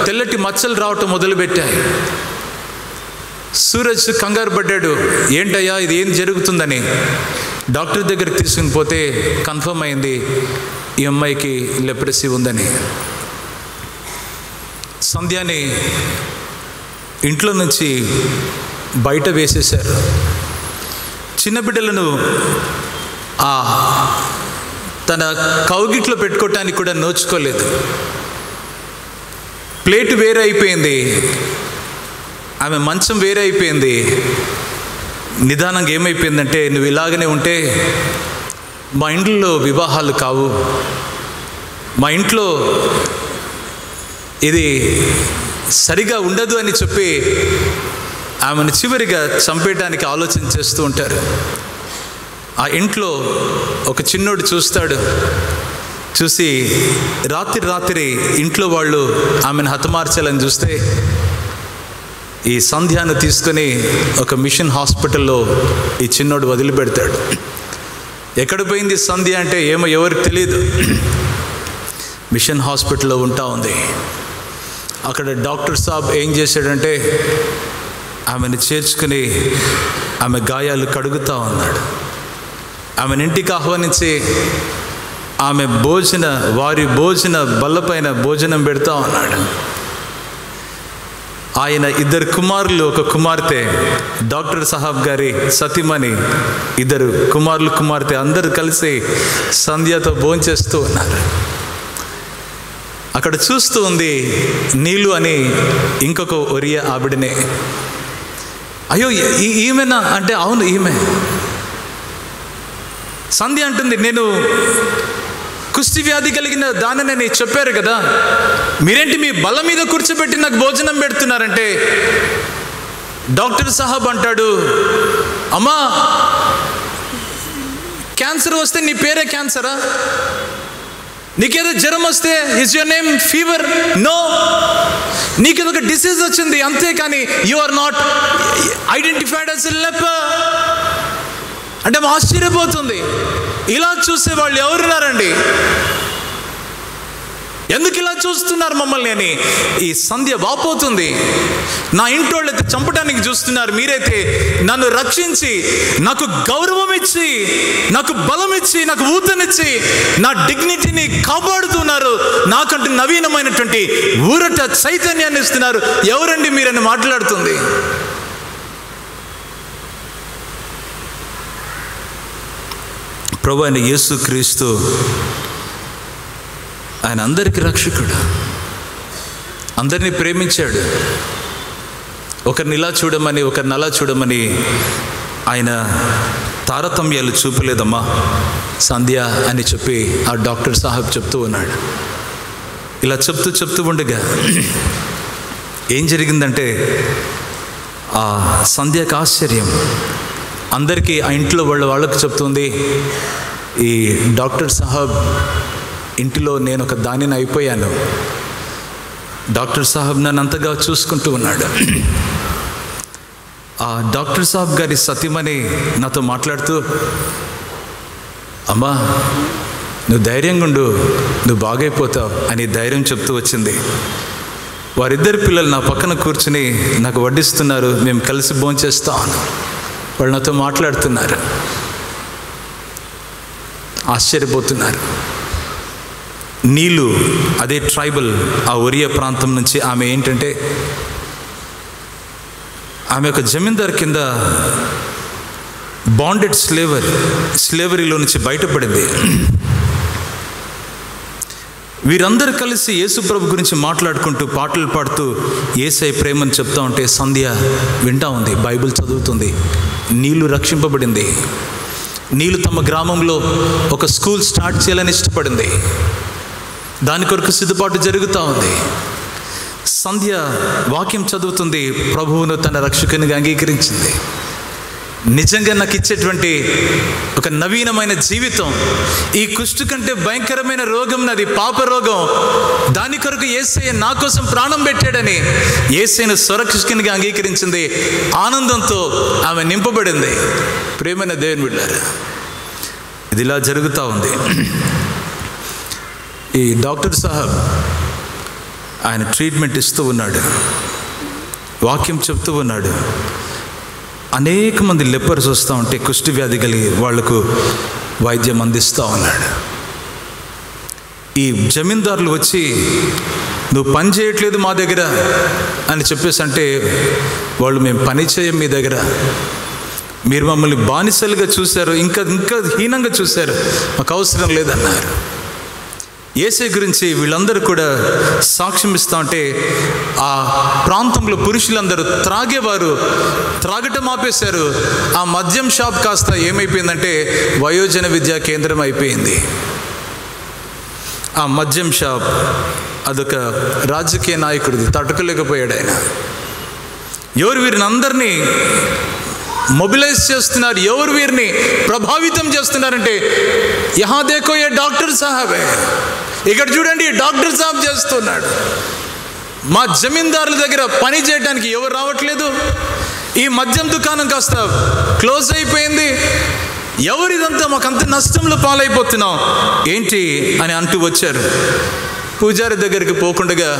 తెల్లటి మచ్చలు రావటం మొదలుపెట్టాయి. సూరజ్ కంగారు పడ్డాడు, ఏంటయ్యా ఇది ఏం జరుగుతుందని. డాక్టర్ దగ్గరికి తీసుకుని పోతే కన్ఫర్మ్ అయింది ఈ అమ్మాయికి లెప్రసీ ఉందని. సంధ్యాని ఇంట్లో నుంచి బయట వేసేశారు. చిన్న బిడ్డలను తన కౌగిట్లో పెట్టుకోవటానికి కూడా నోచుకోలేదు. ప్లేట్ వేరే అయిపోయింది, ఆమె మంచం వేరే అయిపోయింది. నిదానంగా ఏమైపోయిందంటే, నువ్వు ఇలాగనే ఉంటే మా ఇంట్లో వివాహాలు కావు, మా ఇంట్లో ఇది సరిగా ఉండదు అని చెప్పి ఆమెను చివరిగా చంపేయడానికి ఆలోచన చేస్తూ ఉంటారు. ఆ ఇంట్లో ఒక చిన్నోడు చూస్తాడు. చూసి రాత్రి ఇంట్లో వాళ్ళు ఆమెను హతమార్చాలని చూస్తే ఈ సంధ్యాను తీసుకొని ఒక మిషన్ హాస్పిటల్లో ఈ చిన్నోడు వదిలిపెడతాడు. ఎక్కడ పోయింది సంధ్య అంటే ఏమో ఎవరికి తెలియదు. మిషన్ హాస్పిటల్లో ఉంటా ఉంది. అక్కడ డాక్టర్ సాబ్ ఏం చేశాడంటే ఆమెను చేర్చుకుని ఆమె గాయాలు కడుగుతూ ఉన్నాడు. ఆమెను ఇంటికి ఆహ్వానించి వారి భోజన బల్లపైన భోజనం పెడతా ఉన్నాడు. ఆయన 2 కుమారులు, ఒక కుమార్తె, డాక్టర్ సాహబ్ గారి సతీమణి, 2 కుమారులు కుమార్తె అందరూ కలిసి సంధ్యతో భోంచేస్తూ ఉన్నారు. అక్కడ చూస్తూ ఉంది నీలు అని ఇంకొక ఒరియా ఆవిడనే. అయ్యో ఈమెనా అంటే, అవును ఈమె. సంధ్య అంటుంది, నేను కుష్టి వ్యాధి కలిగిన దానిని చెప్పారు కదా, మీరేంటి మీ బల్ల మీద కూర్చోబెట్టి నాకు భోజనం పెడుతున్నారంటే, డాక్టర్ సాహబ్ అంటాడు, అమ్మా క్యాన్సర్ వస్తే నీ పేరే క్యాన్సరా? నీకేదో జ్వరం వస్తే is your name fever? No, నీకు ఇదొక డిసీజ్ వచ్చింది అంతేకాని you are not identified as a leper అంటే ఆశ్చర్యపోతుంది. ఇలా చూసే వాళ్ళు ఎవరున్నారండి? ఎందుకు ఇలా చూస్తున్నారు మమ్మల్ని అని ఈ సంధ్య వాపోతుంది. నా ఇంటోళ్ళైతే చంపడానికి చూస్తున్నారు, మీరైతే నన్ను రక్షించి, నాకు గౌరవం ఇచ్చి, నాకు బలం ఇచ్చి, నాకు ఊతనిచ్చి, నా డిగ్నిటీని కాపాడుతున్నారు, నాకంటూ నవీనమైనటువంటి ఊరట చైతన్యాన్ని ఇస్తున్నారు. ఎవరండి మీరని మాట్లాడుతుంది? ప్రభువైన యేసుక్రీస్తు ఆయన అందరికీ రక్షకుడు, అందరినీ ప్రేమించాడు. ఒకరిని ఇలా చూడమని ఒకరిని అలా చూడమని ఆయన తారతమ్యాలు చూపలేదమ్మా సంధ్య అని చెప్పి ఆ డాక్టర్ సాహెబ్ చెప్తూ ఉన్నాడు. ఇలా చెప్తూ ఉండగా ఏం జరిగిందంటే ఆ సంధ్యకు ఆశ్చర్యం. అందరికీ ఆ ఇంట్లో వాళ్ళకు చెప్తుంది, ఈ డాక్టర్ సాహెబ్ ఇంటిలో నేను ఒక దానిని అయిపోయాను. డాక్టర్ సాహెబ్ నన్ను అంతగా చూసుకుంటూ ఉన్నాడు. ఆ డాక్టర్ సాహెబ్ గారి సతీమణి నాతో మాట్లాడుతూ, అమ్మా నువ్వు ధైర్యంగా ఉండు, నువ్వు బాగైపోతావు అని ధైర్యం చెప్తూ వచ్చింది. వారిద్దరు పిల్లలు నా పక్కన కూర్చుని నాకు వడ్డిస్తున్నారు, మేము కలిసి భోంచేస్తాం. వాళ్ళు నాతో మాట్లాడుతున్నారు, ఆశ్చర్యపోతున్నారు. నీళ్ళు, అదే ట్రైబల్, ఆ ఒరియా ప్రాంతం నుంచి ఆమె ఏంటంటే ఆమె ఒక జమీందార్ కింద బాండెడ్ స్లేవరీలో నుంచి బయటపడింది. వీరందరూ కలిసి యేసుప్రభు గురించి మాట్లాడుకుంటూ పాటలు పాడుతూ యేసయ్య ప్రేమను చెప్తా ఉంటే సంధ్య వింటా ఉంది, బైబిల్ చదువుతుంది. నీళ్ళు రక్షింపబడింది. నీళ్ళు తమ గ్రామంలో ఒక స్కూల్ స్టార్ట్ చేయాలని ఇష్టపడింది. దాని కొరకు సిద్ధపాటు జరుగుతూ ఉంది. సంధ్య వాక్యం చదువుతుంది, ప్రభువును తన రక్షకునిగా అంగీకరించింది. నిజంగా నాకు ఇచ్చేటువంటి ఒక నవీనమైన జీవితం, ఈ కుష్టు కంటే భయంకరమైన రోగం నాది, పాప రోగం, దాని కొరకు యేసయ్య నా కోసం ప్రాణం పెట్టాడని యేసయ్యను స్వరక్షకునిగా అంగీకరించింది. ఆనందంతో ఆమె నింపబడింది. ప్రేమైన దేవుని బిడ్డలారా, ఇది ఇలా జరుగుతూ ఉంది. ఈ డాక్టర్ సాహెబ్ ఆయన ట్రీట్మెంట్ ఇస్తూ ఉన్నాడు, వాక్యం చెప్తూ ఉన్నాడు. అనేక మంది లెపర్స్ వస్తూ ఉంటే కుష్టి వ్యాధి కలిగి వాళ్లకు వైద్యం అందిస్తూ ఉన్నాడు. ఈ జమీందారులు వచ్చి నువ్వు పని చేయట్లేదు మా దగ్గర అని చెప్పేసి అంటే వాళ్ళు మేము పని చేయం మీ దగ్గర, మీరు మమ్మల్ని బానిసలుగా చూశారు, ఇంకా హీనంగా చూశారు, మాకు అవసరం లేదన్నారు. యేసయ్య గురించి వీళ్ళందరూ కూడా సాక్ష్యం ఇస్తూ ఉంటే ఆ ప్రాంతంలో పురుషులందరూ త్రాగేవారు, త్రాగటం ఆపేశారు. ఆ మద్యం షాప్ కాస్త ఏమైపోయిందంటే వయోజన విద్యా కేంద్రం అయిపోయింది. ఆ మద్యం షాప్ అదొక రాజకీయ నాయకుడిది, తట్టుకోలేకపోయాడు ఆయన. ఎవరు వీరిని అందరినీ మొబిలైజ్ చేస్తున్నారు, ఎవరు వీరిని ప్రభావితం చేస్తున్నారంటే యహా దేఖో ఏ డాక్టర్ సాహెబే, ఇక్కడ చూడండి డాక్టర్ సాహెబ్ చేస్తున్నాడు. మా జమీందారుల దగ్గర పని చేయడానికి ఎవరు రావట్లేదు, ఈ మద్యం దుకాణం కాస్త క్లోజ్ అయిపోయింది, ఎవరిదంతా మాకంత నష్టంలో పాలైపోతున్నాం ఏంటి అని అంటూ వచ్చారు. పూజారి దగ్గరికి పోకుండా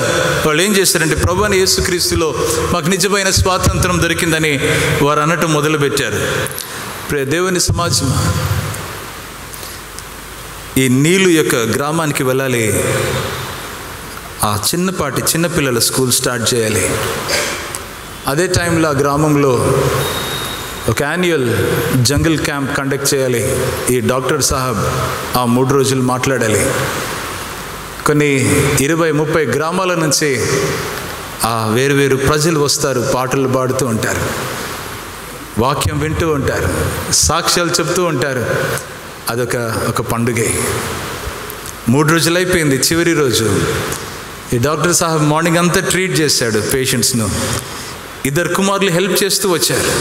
వాళ్ళు ఏం చేశారంటే ప్రభువైన యేసుక్రీస్తులో మాకు నిజమైన స్వాతంత్రం దొరికిందని వారు అనటం మొదలుపెట్టారు. ప్రియ దేవుని సమాజం, ఈ నీళ్ళు యొక్క గ్రామానికి వెళ్ళాలి, ఆ చిన్నపిల్లల స్కూల్ స్టార్ట్ చేయాలి. అదే టైంలో ఆ గ్రామంలో ఒక యాన్యువల్ జంగిల్ క్యాంప్ కండక్ట్ చేయాలి. ఈ డాక్టర్ సాహెబ్ ఆ 3 రోజులు మాట్లాడాలి. కొన్ని 20-30 గ్రామాల నుంచి ఆ వేరు ప్రజలు వస్తారు, పాటలు పాడుతూ ఉంటారు, వాక్యం వింటూ ఉంటారు, సాక్ష్యాలు చెప్తూ ఉంటారు. అదొక పండుగే. 3 రోజులు అయిపోయింది. చివరి రోజు ఈ డాక్టర్ సాహెబ్ మార్నింగ్ అంతా ట్రీట్ చేశాడు పేషెంట్స్ను. 2 కుమారులు హెల్ప్ చేస్తూ వచ్చారు.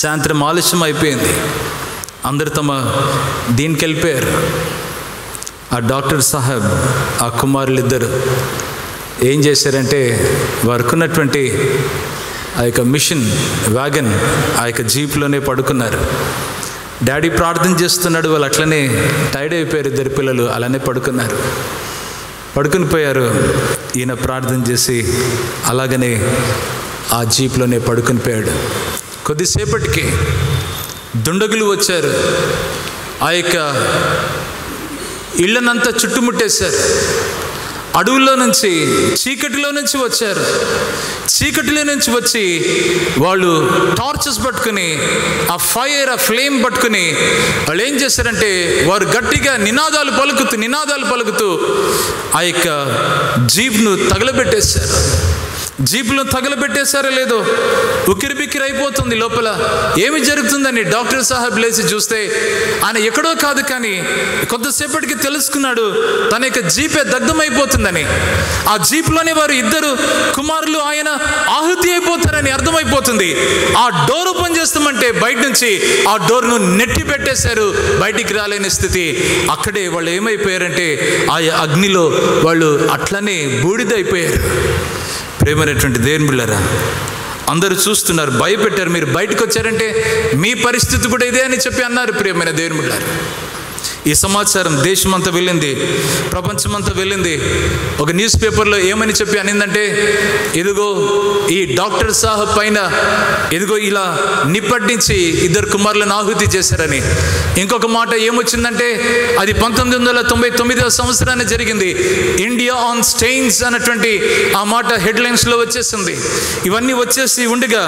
సాయంత్రం ఆలస్యం అయిపోయింది, అందరు తమ దీనికి వెళ్ళిపోయారు. ఆ డాక్టర్ సాహెబ్ ఆ కుమారులిద్దరు ఏం చేశారంటే వారుకున్నటువంటి ఆ యొక్క మిషన్ వ్యాగన్ ఆ యొక్క జీప్లోనే పడుకున్నారు. డాడీ ప్రార్థన చేస్తున్నాడు, వాళ్ళు అట్లనే టైర్డ్ అయిపోయారు. ఇద్దరు పిల్లలు అలానే పడుకుని పోయారు. ఈయన ప్రార్థన చేసి అలాగనే ఆ జీప్లోనే పడుకుని పోయాడు. కొద్దిసేపటికి దుండగులు వచ్చారు. ఆ యొక్క ఇళ్ళనంతా చుట్టుముట్టేశారు. అడవుల్లో నుంచి చీకటిలో నుంచి వచ్చారు. చీకటిలో నుంచి వచ్చి వాళ్ళు టార్చెస్ పట్టుకుని ఆ ఫ్లేమ్ పట్టుకుని వాళ్ళు ఏం చేశారంటే వారు గట్టిగా నినాదాలు పలుకుతూ ఆ యొక్క జీప్ను తగలబెట్టేశారు. జీపులను తగలబెట్టేశారో లేదో ఉక్కిరిబిక్కిరి అయిపోతుంది లోపల. ఏమి జరుగుతుందని డాక్టర్ సాహెబ్ లేచి చూస్తే ఆయన ఎక్కడో కాదు కానీ కొంతసేపటికి తెలుసుకున్నాడు తన యొక్క జీపే దగ్ధమైపోతుందని. ఆ జీప్లోనే వారు ఇద్దరు కుమారులు ఆయన ఆహుతి అయిపోతారని అర్థమైపోతుంది. ఆ డోర్ ఓపెన్ చేస్తామంటే బయట నుంచి ఆ డోర్ను నెట్టి పెట్టేశారు. బయటికి రాలేని స్థితి. అక్కడే వాళ్ళు ఏమైపోయారంటే ఆ అగ్నిలో వాళ్ళు అట్లనే బూడిదైపోయారు. ప్రేమైనటువంటి దేవుని బిడ్డలారా, అందరూ చూస్తున్నారు, భయపెట్టారు. మీరు బయటకు వచ్చారంటే మీ పరిస్థితి కూడా ఇదే అని చెప్పి అన్నారు. ప్రియమైన దేవుని బిడ్డలారా, ఈ సమాచారం దేశమంతా వెళ్ళింది, ప్రపంచమంతా వెళ్ళింది. ఒక న్యూస్ పేపర్లో ఏమని చెప్పి అనిందంటే, ఇదిగో ఈ డాక్టర్ సాహెబ్ పైన ఇదిగో ఇలా నిప్పటించి ఇద్దరు కుమారులను ఆహుతి చేశారని. ఇంకొక మాట ఏమొచ్చిందంటే, అది 1999వ సంవత్సరాన్ని జరిగింది. ఇండియా ఆన్ స్టెయిన్స్ అన్నటువంటి ఆ మాట హెడ్లైన్స్లో వచ్చేసింది. ఇవన్నీ వచ్చేసి ఉండగా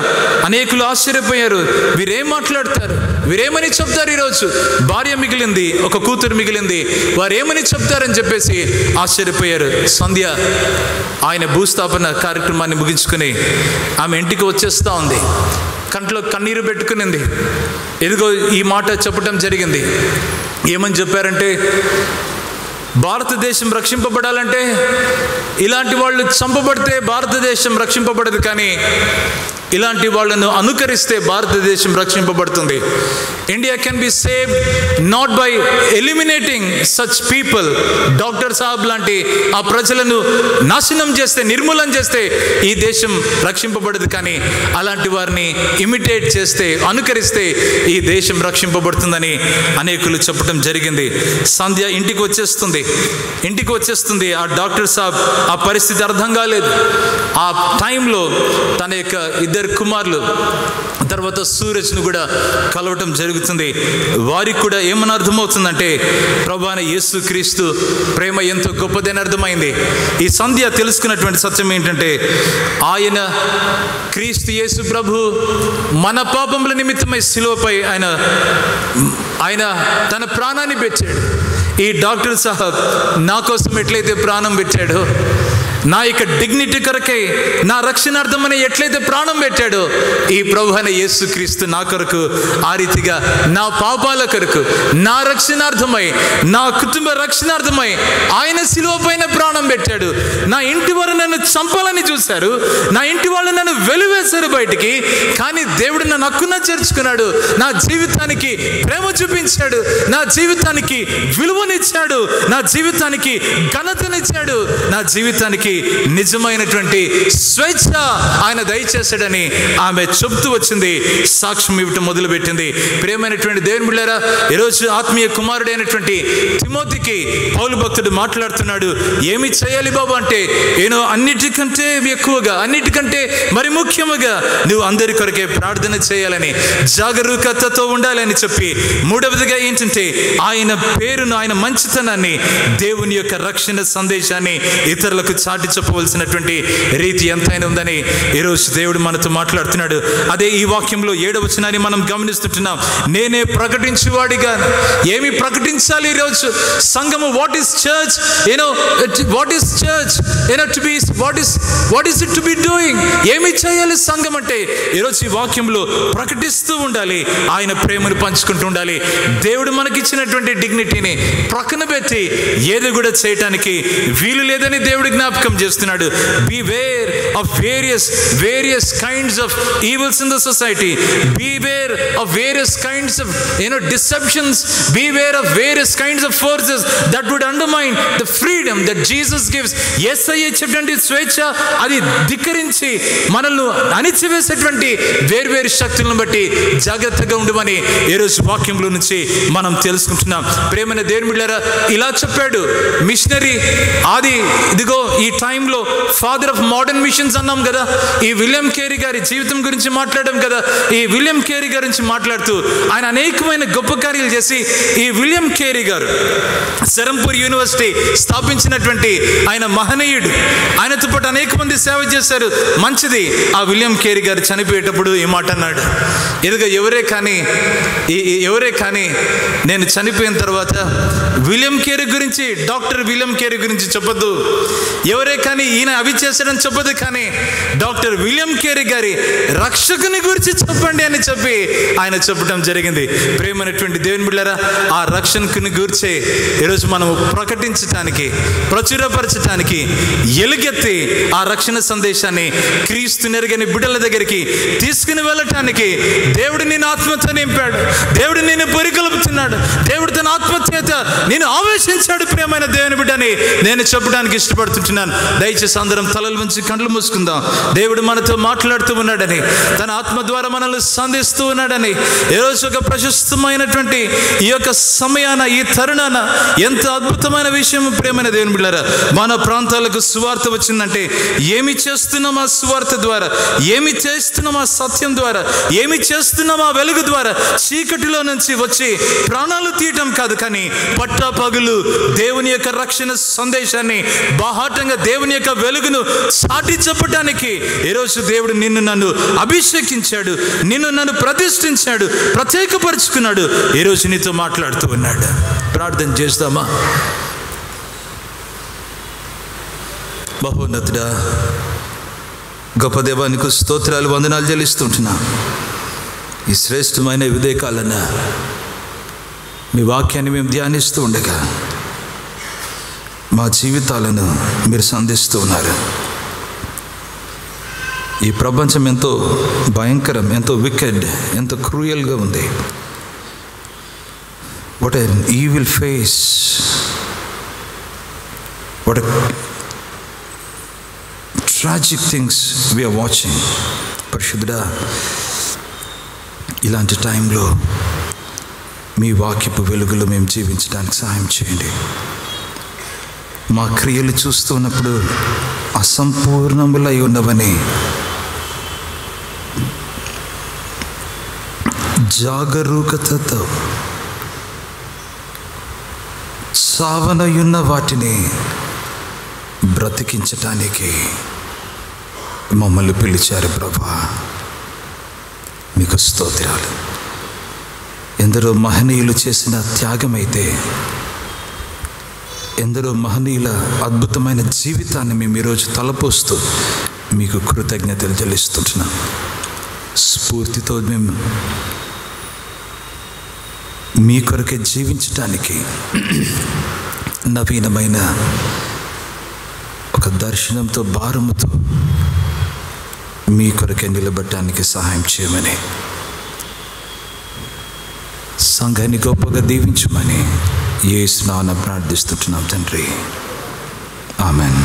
అనేకులు ఆశ్చర్యపోయారు. వీరేం మాట్లాడతారు, వీరేమని చెప్తారు? ఈరోజు భార్య మిగిలింది, ఒక కూతురు మిగిలింది, వారు ఏమని చెప్తారని చెప్పేసి ఆశ్చర్యపోయారు. సంధ్య ఆయన భూస్థాపన కార్యక్రమాన్ని ముగించుకుని ఆమె ఇంటికి వచ్చేస్తూ ఉంది. కంట్లో కన్నీరు పెట్టుకునింది. ఎదుగో ఈ మాట చెప్పడం జరిగింది. ఏమని చెప్పారంటే, భారతదేశం రక్షింపబడాలంటే ఇలాంటి వాళ్ళు చంపబడితే భారతదేశం రక్షింపబడదు, కానీ ఇలాంటి వాళ్ళను అనుకరిస్తే భారతదేశం రక్షింపబడుతుంది. India can be saved not by eliminating such people. Doctor సాహెబ్ లాంటి ఆ ప్రజలను నాశనం చేస్తే, నిర్మూలన చేస్తే ఈ దేశం రక్షింపబడదు, కానీ అలాంటి వారిని ఇమిటేట్ చేస్తే, అనుకరిస్తే ఈ దేశం రక్షింపబడుతుందని అనేకులు చెప్పడం జరిగింది. సంధ్య ఇంటికి వచ్చేస్తుంది. ఆ డాక్టర్ సాహెబ్ ఆ పరిస్థితి అర్థం కాలేదు. ఆ టైంలో తన యొక్క ఇద్దరు కుమారులు తర్వాత సూరజ్ను కూడా కలవటం జరుగుతుంది. వారికి కూడా ఏమని అర్థమవుతుందంటే, ప్రభువైన యేసుక్రీస్తు ప్రేమ ఎంతో గొప్పదని అర్థమైంది. ఈ సంధ్య తెలుసుకున్నటువంటి సత్యం ఏంటంటే, ఆయన క్రీస్తు యేసు ప్రభు మన పాపముల నిమిత్తమై శిలువపై ఆయన తన ప్రాణాన్ని పెట్టాడు. ఈ డాక్టర్ సాహెబ్ నా కోసం ఎట్లయితే ప్రాణం పెట్టాడో, నా యొక్క డిగ్నిటీ కొరకై, నా రక్షణార్థమని ఎట్లయితే ప్రాణం పెట్టాడో, ఈ ప్రభువైన యేసుక్రీస్తు నా కొరకు ఆ రీతిగా నా పాపాల కొరకు, నా రక్షణార్థమై, నా కుటుంబ రక్షణార్థమై ఆయన శిలువ పైన ప్రాణం పెట్టాడు. నా ఇంటి వారు నన్ను చంపాలని చూశారు, నా ఇంటి వాళ్ళు నన్ను వెలివేశారు బయటికి, కానీ దేవుడు నన్ను హక్కున చేర్చుకున్నాడు. నా జీవితానికి ప్రేమ చూపించాడు, నా జీవితానికి విలువనిచ్చాడు, నా జీవితానికి ఘనతనిచ్చాడు, నా జీవితానికి నిజమైనటువంటి స్వేచ్ఛ ఆయన దయచేశాడని ఆమె చెప్తూ వచ్చింది, సాక్ష్యం ఇవ్వటం మొదలుపెట్టింది. ప్రియమైనటువంటి దేవుని బిడ్డలారా, ఈరోజు ఆత్మీయ కుమారుడైనటువంటి తిమోతికి పౌలు భక్తుడు మాట్లాడుతున్నాడు. ఏమి చేయాలి బాబు అంటే, అన్నిటికంటే ఎక్కువగా, అన్నిటికంటే మరి ముఖ్యముగా నువ్వు అందరి కొరకే ప్రార్థన చేయాలని, జాగరూకతతో ఉండాలని చెప్పి, మూడవదిగా ఏంటంటే ఆయన పేరును, ఆయన మంచితనాన్ని, దేవుని యొక్క రక్షణ సందేశాన్ని ఇతరులకు చాటి చెప్పవలసినటువంటి రీతి ఎంతైనా ఉందని ఈరోజు దేవుడు మనతో మాట్లాడుతున్నాడు. అదే ఈ వాక్యంలో 7వ వచనాన్ని మనం గమనిస్తుంటున్నాం. నేనే ప్రకటించేవాడిగా. ఏమి ప్రకటించాలి ఈరోజు సంఘము? What is church? What is church? What is it to be doing? ఏమి చేయాలి సంఘం అంటే, ఈరోజు ఈ వాక్యంలో ప్రకటిస్తూ ఉండాలి, ఆయన ప్రేమను పంచుకుంటూ ఉండాలి. దేవుడు మనకిచ్చినటువంటి డిగ్నిటీని ప్రక్కన పెట్టి ఏది కూడా చేయటానికి వీలు లేదని దేవుడు జ్ఞాపకం జ్ఞాపకం చేస్తున్నాడు. Beware of various kinds of evils in the society, beware of various kinds of deceptions, beware of various kinds of forces that would undermine the freedom that Jesus gives. యేసయ్య ఇచ్చేటువంటి స్వేచ్ఛ అది ధిక్కరించి మనల్ని అణిచివేసేటువంటి వేర్వేరు శక్తులను బట్టి జాగ్రత్తగా ఉండమని ఈరోజు వాక్యంలో నుంచి మనం తెలుసుకుంటున్నాం. ప్రేమైన దేవుని బిడ్డలారా, ఇలా చెప్పాడు మిషనరీ ఆది. ఇదిగో ఈ టైంలో ఫాదర్ ఆఫ్ మోడర్న్ మిషన్స్ అన్నాం కదా, ఈ విలియం కేరీ గారి జీవితం గురించి మాట్లాడాం కదా. ఈ విలియం కేరీ గురించి మాట్లాడుతూ ఆయన అనేకమైన గొప్ప కార్యాలు చేసి, ఈ విలియం కేరీ గారు సెరంపూర్ యూనివర్సిటీ స్థాపించినటువంటి ఆయన మహనీయుడు. ఆయనతో పాటు అనేక మంది సేవ చేశారు. మంచిది. ఆ విలియం కేరీ గారు చనిపోయేటప్పుడు ఈ మాట అన్నాడు, ఎదుగా ఎవరే కానీ నేను చనిపోయిన తర్వాత విలియం కేరీ గురించి, డాక్టర్ విలియం కేరీ గురించి చెప్పొద్దు, ఎవరే కానీ ఈయన అవి చేశాడని చెప్పొద్దు, కానీ డాక్టర్ విలియం కేరీ గారి రక్షకుని గురించి చెప్పండి అని చెప్పి ఆయన చెప్పడం జరిగింది. ప్రేమైనటువంటి దేవుని బిడ్డలారా, ఆ రక్షకుని గురించి ఈరోజు మనం ప్రకటించటానికి, ప్రచురపరచటానికి, ఎలుగెత్తి ఆ రక్షణ సందేశాన్ని క్రీస్తు నెరగని బిడ్డల దగ్గరికి తీసుకుని వెళ్ళటానికి దేవుడు నేను ఆత్మతో నింపాడు. దేవుడు నేను పరికల్పుతున్నాడు. దేవుడు తన ఆత్మచేత నేను ఆవేశించాడు. ప్రియమైన దేవుని బిడ్డని నేను చెప్పడానికి ఇష్టపడుతుంటున్నాను. దయచేసి అందరం తలలు వంచి కళ్ళు మూసుకుందాం. దేవుడు మనతో మాట్లాడుతూ ఉన్నాడని, తన ఆత్మ ద్వారా మనల్ని సంధిస్తూ ఉన్నాడని, ఈరోజు ఒక ప్రశస్తమైనటువంటి ఈ యొక్క సమయాన, ఈ తరుణాన ఎంత అద్భుతమైన విషయం ప్రియమైన దేవుని బిడ్డలారా. మన ప్రాంతాలకు సువార్త వచ్చిందంటే ఏమి చేస్తున్నాం ఆ సువార్త ద్వారా, ఏమి చేస్తున్నాం ఆ సత్యం ద్వారా, ఏమి చేస్తున్నాం ఆ వెలుగు ద్వారా. చీకటిలో నుంచి వచ్చి ప్రాణాలు తీయటం కాదు, కానీ పట్టాపగులు దేవుని యొక్క రక్షణ సందేశాన్ని బాహాటంగా దేవుని యొక్క వెలుగును సాటి చెప్పడానికి ఈరోజు దేవుడు నిన్ను నన్ను అభిషేకించాడు, నిన్ను నన్ను ప్రతిష్ఠించాడు, ప్రత్యేకపరుచుకున్నాడు. ఈరోజు నీతో మాట్లాడుతూ ఉన్నాడు. ప్రార్థన చేస్తామా? మహోన్నతుడా, గొప్ప దేవానికి స్తోత్రాలు, వందనాలు చెల్లిస్తుంటున్నా. ఈ శ్రేష్టమైన వివేకాలన్న మీ వాక్యాన్ని మేము ధ్యానిస్తూ ఉండగా మా జీవితాలను మీరు సంధిస్తూ ఉన్నారు. ఈ ప్రపంచం ఎంతో భయంకరం, ఎంతో వికెడ్, ఎంతో క్రూయల్గా ఉంది. What an evil face, what tragic things we are watching. పరిశుద్ధుడా, ఇలాంటి టైంలో మీ వాక్యపు వెలుగులో మేము జీవించడానికి సహాయం చేయండి. మా క్రియలు చూస్తూ ఉన్నప్పుడు అసంపూర్ణములై ఉన్నవని జాగరూకతతో సావనయున్న వాటిని బ్రతికించటానికి మమ్మల్ని పిలిచారు ప్రభువా. మీకు స్తోత్రాలు. ఎందరో మహనీయులు చేసిన త్యాగమైతే, ఎందరో మహనీయుల అద్భుతమైన జీవితాన్ని మేము ఈరోజు తలపోస్తూ మీకు కృతజ్ఞతలు చెల్లిస్తుంటున్నాం. స్ఫూర్తితో మేము మీ కొరకే జీవించటానికి నవీనమైన ఒక దర్శనంతో, భారముతో మీ కొరకే నిలబడటానికి సహాయం చేయమని, సంఘాన్ని గొప్పగా దీవించమని యేసు నామమున ప్రార్థిస్తున్నాం తండ్రి. ఆమెన్.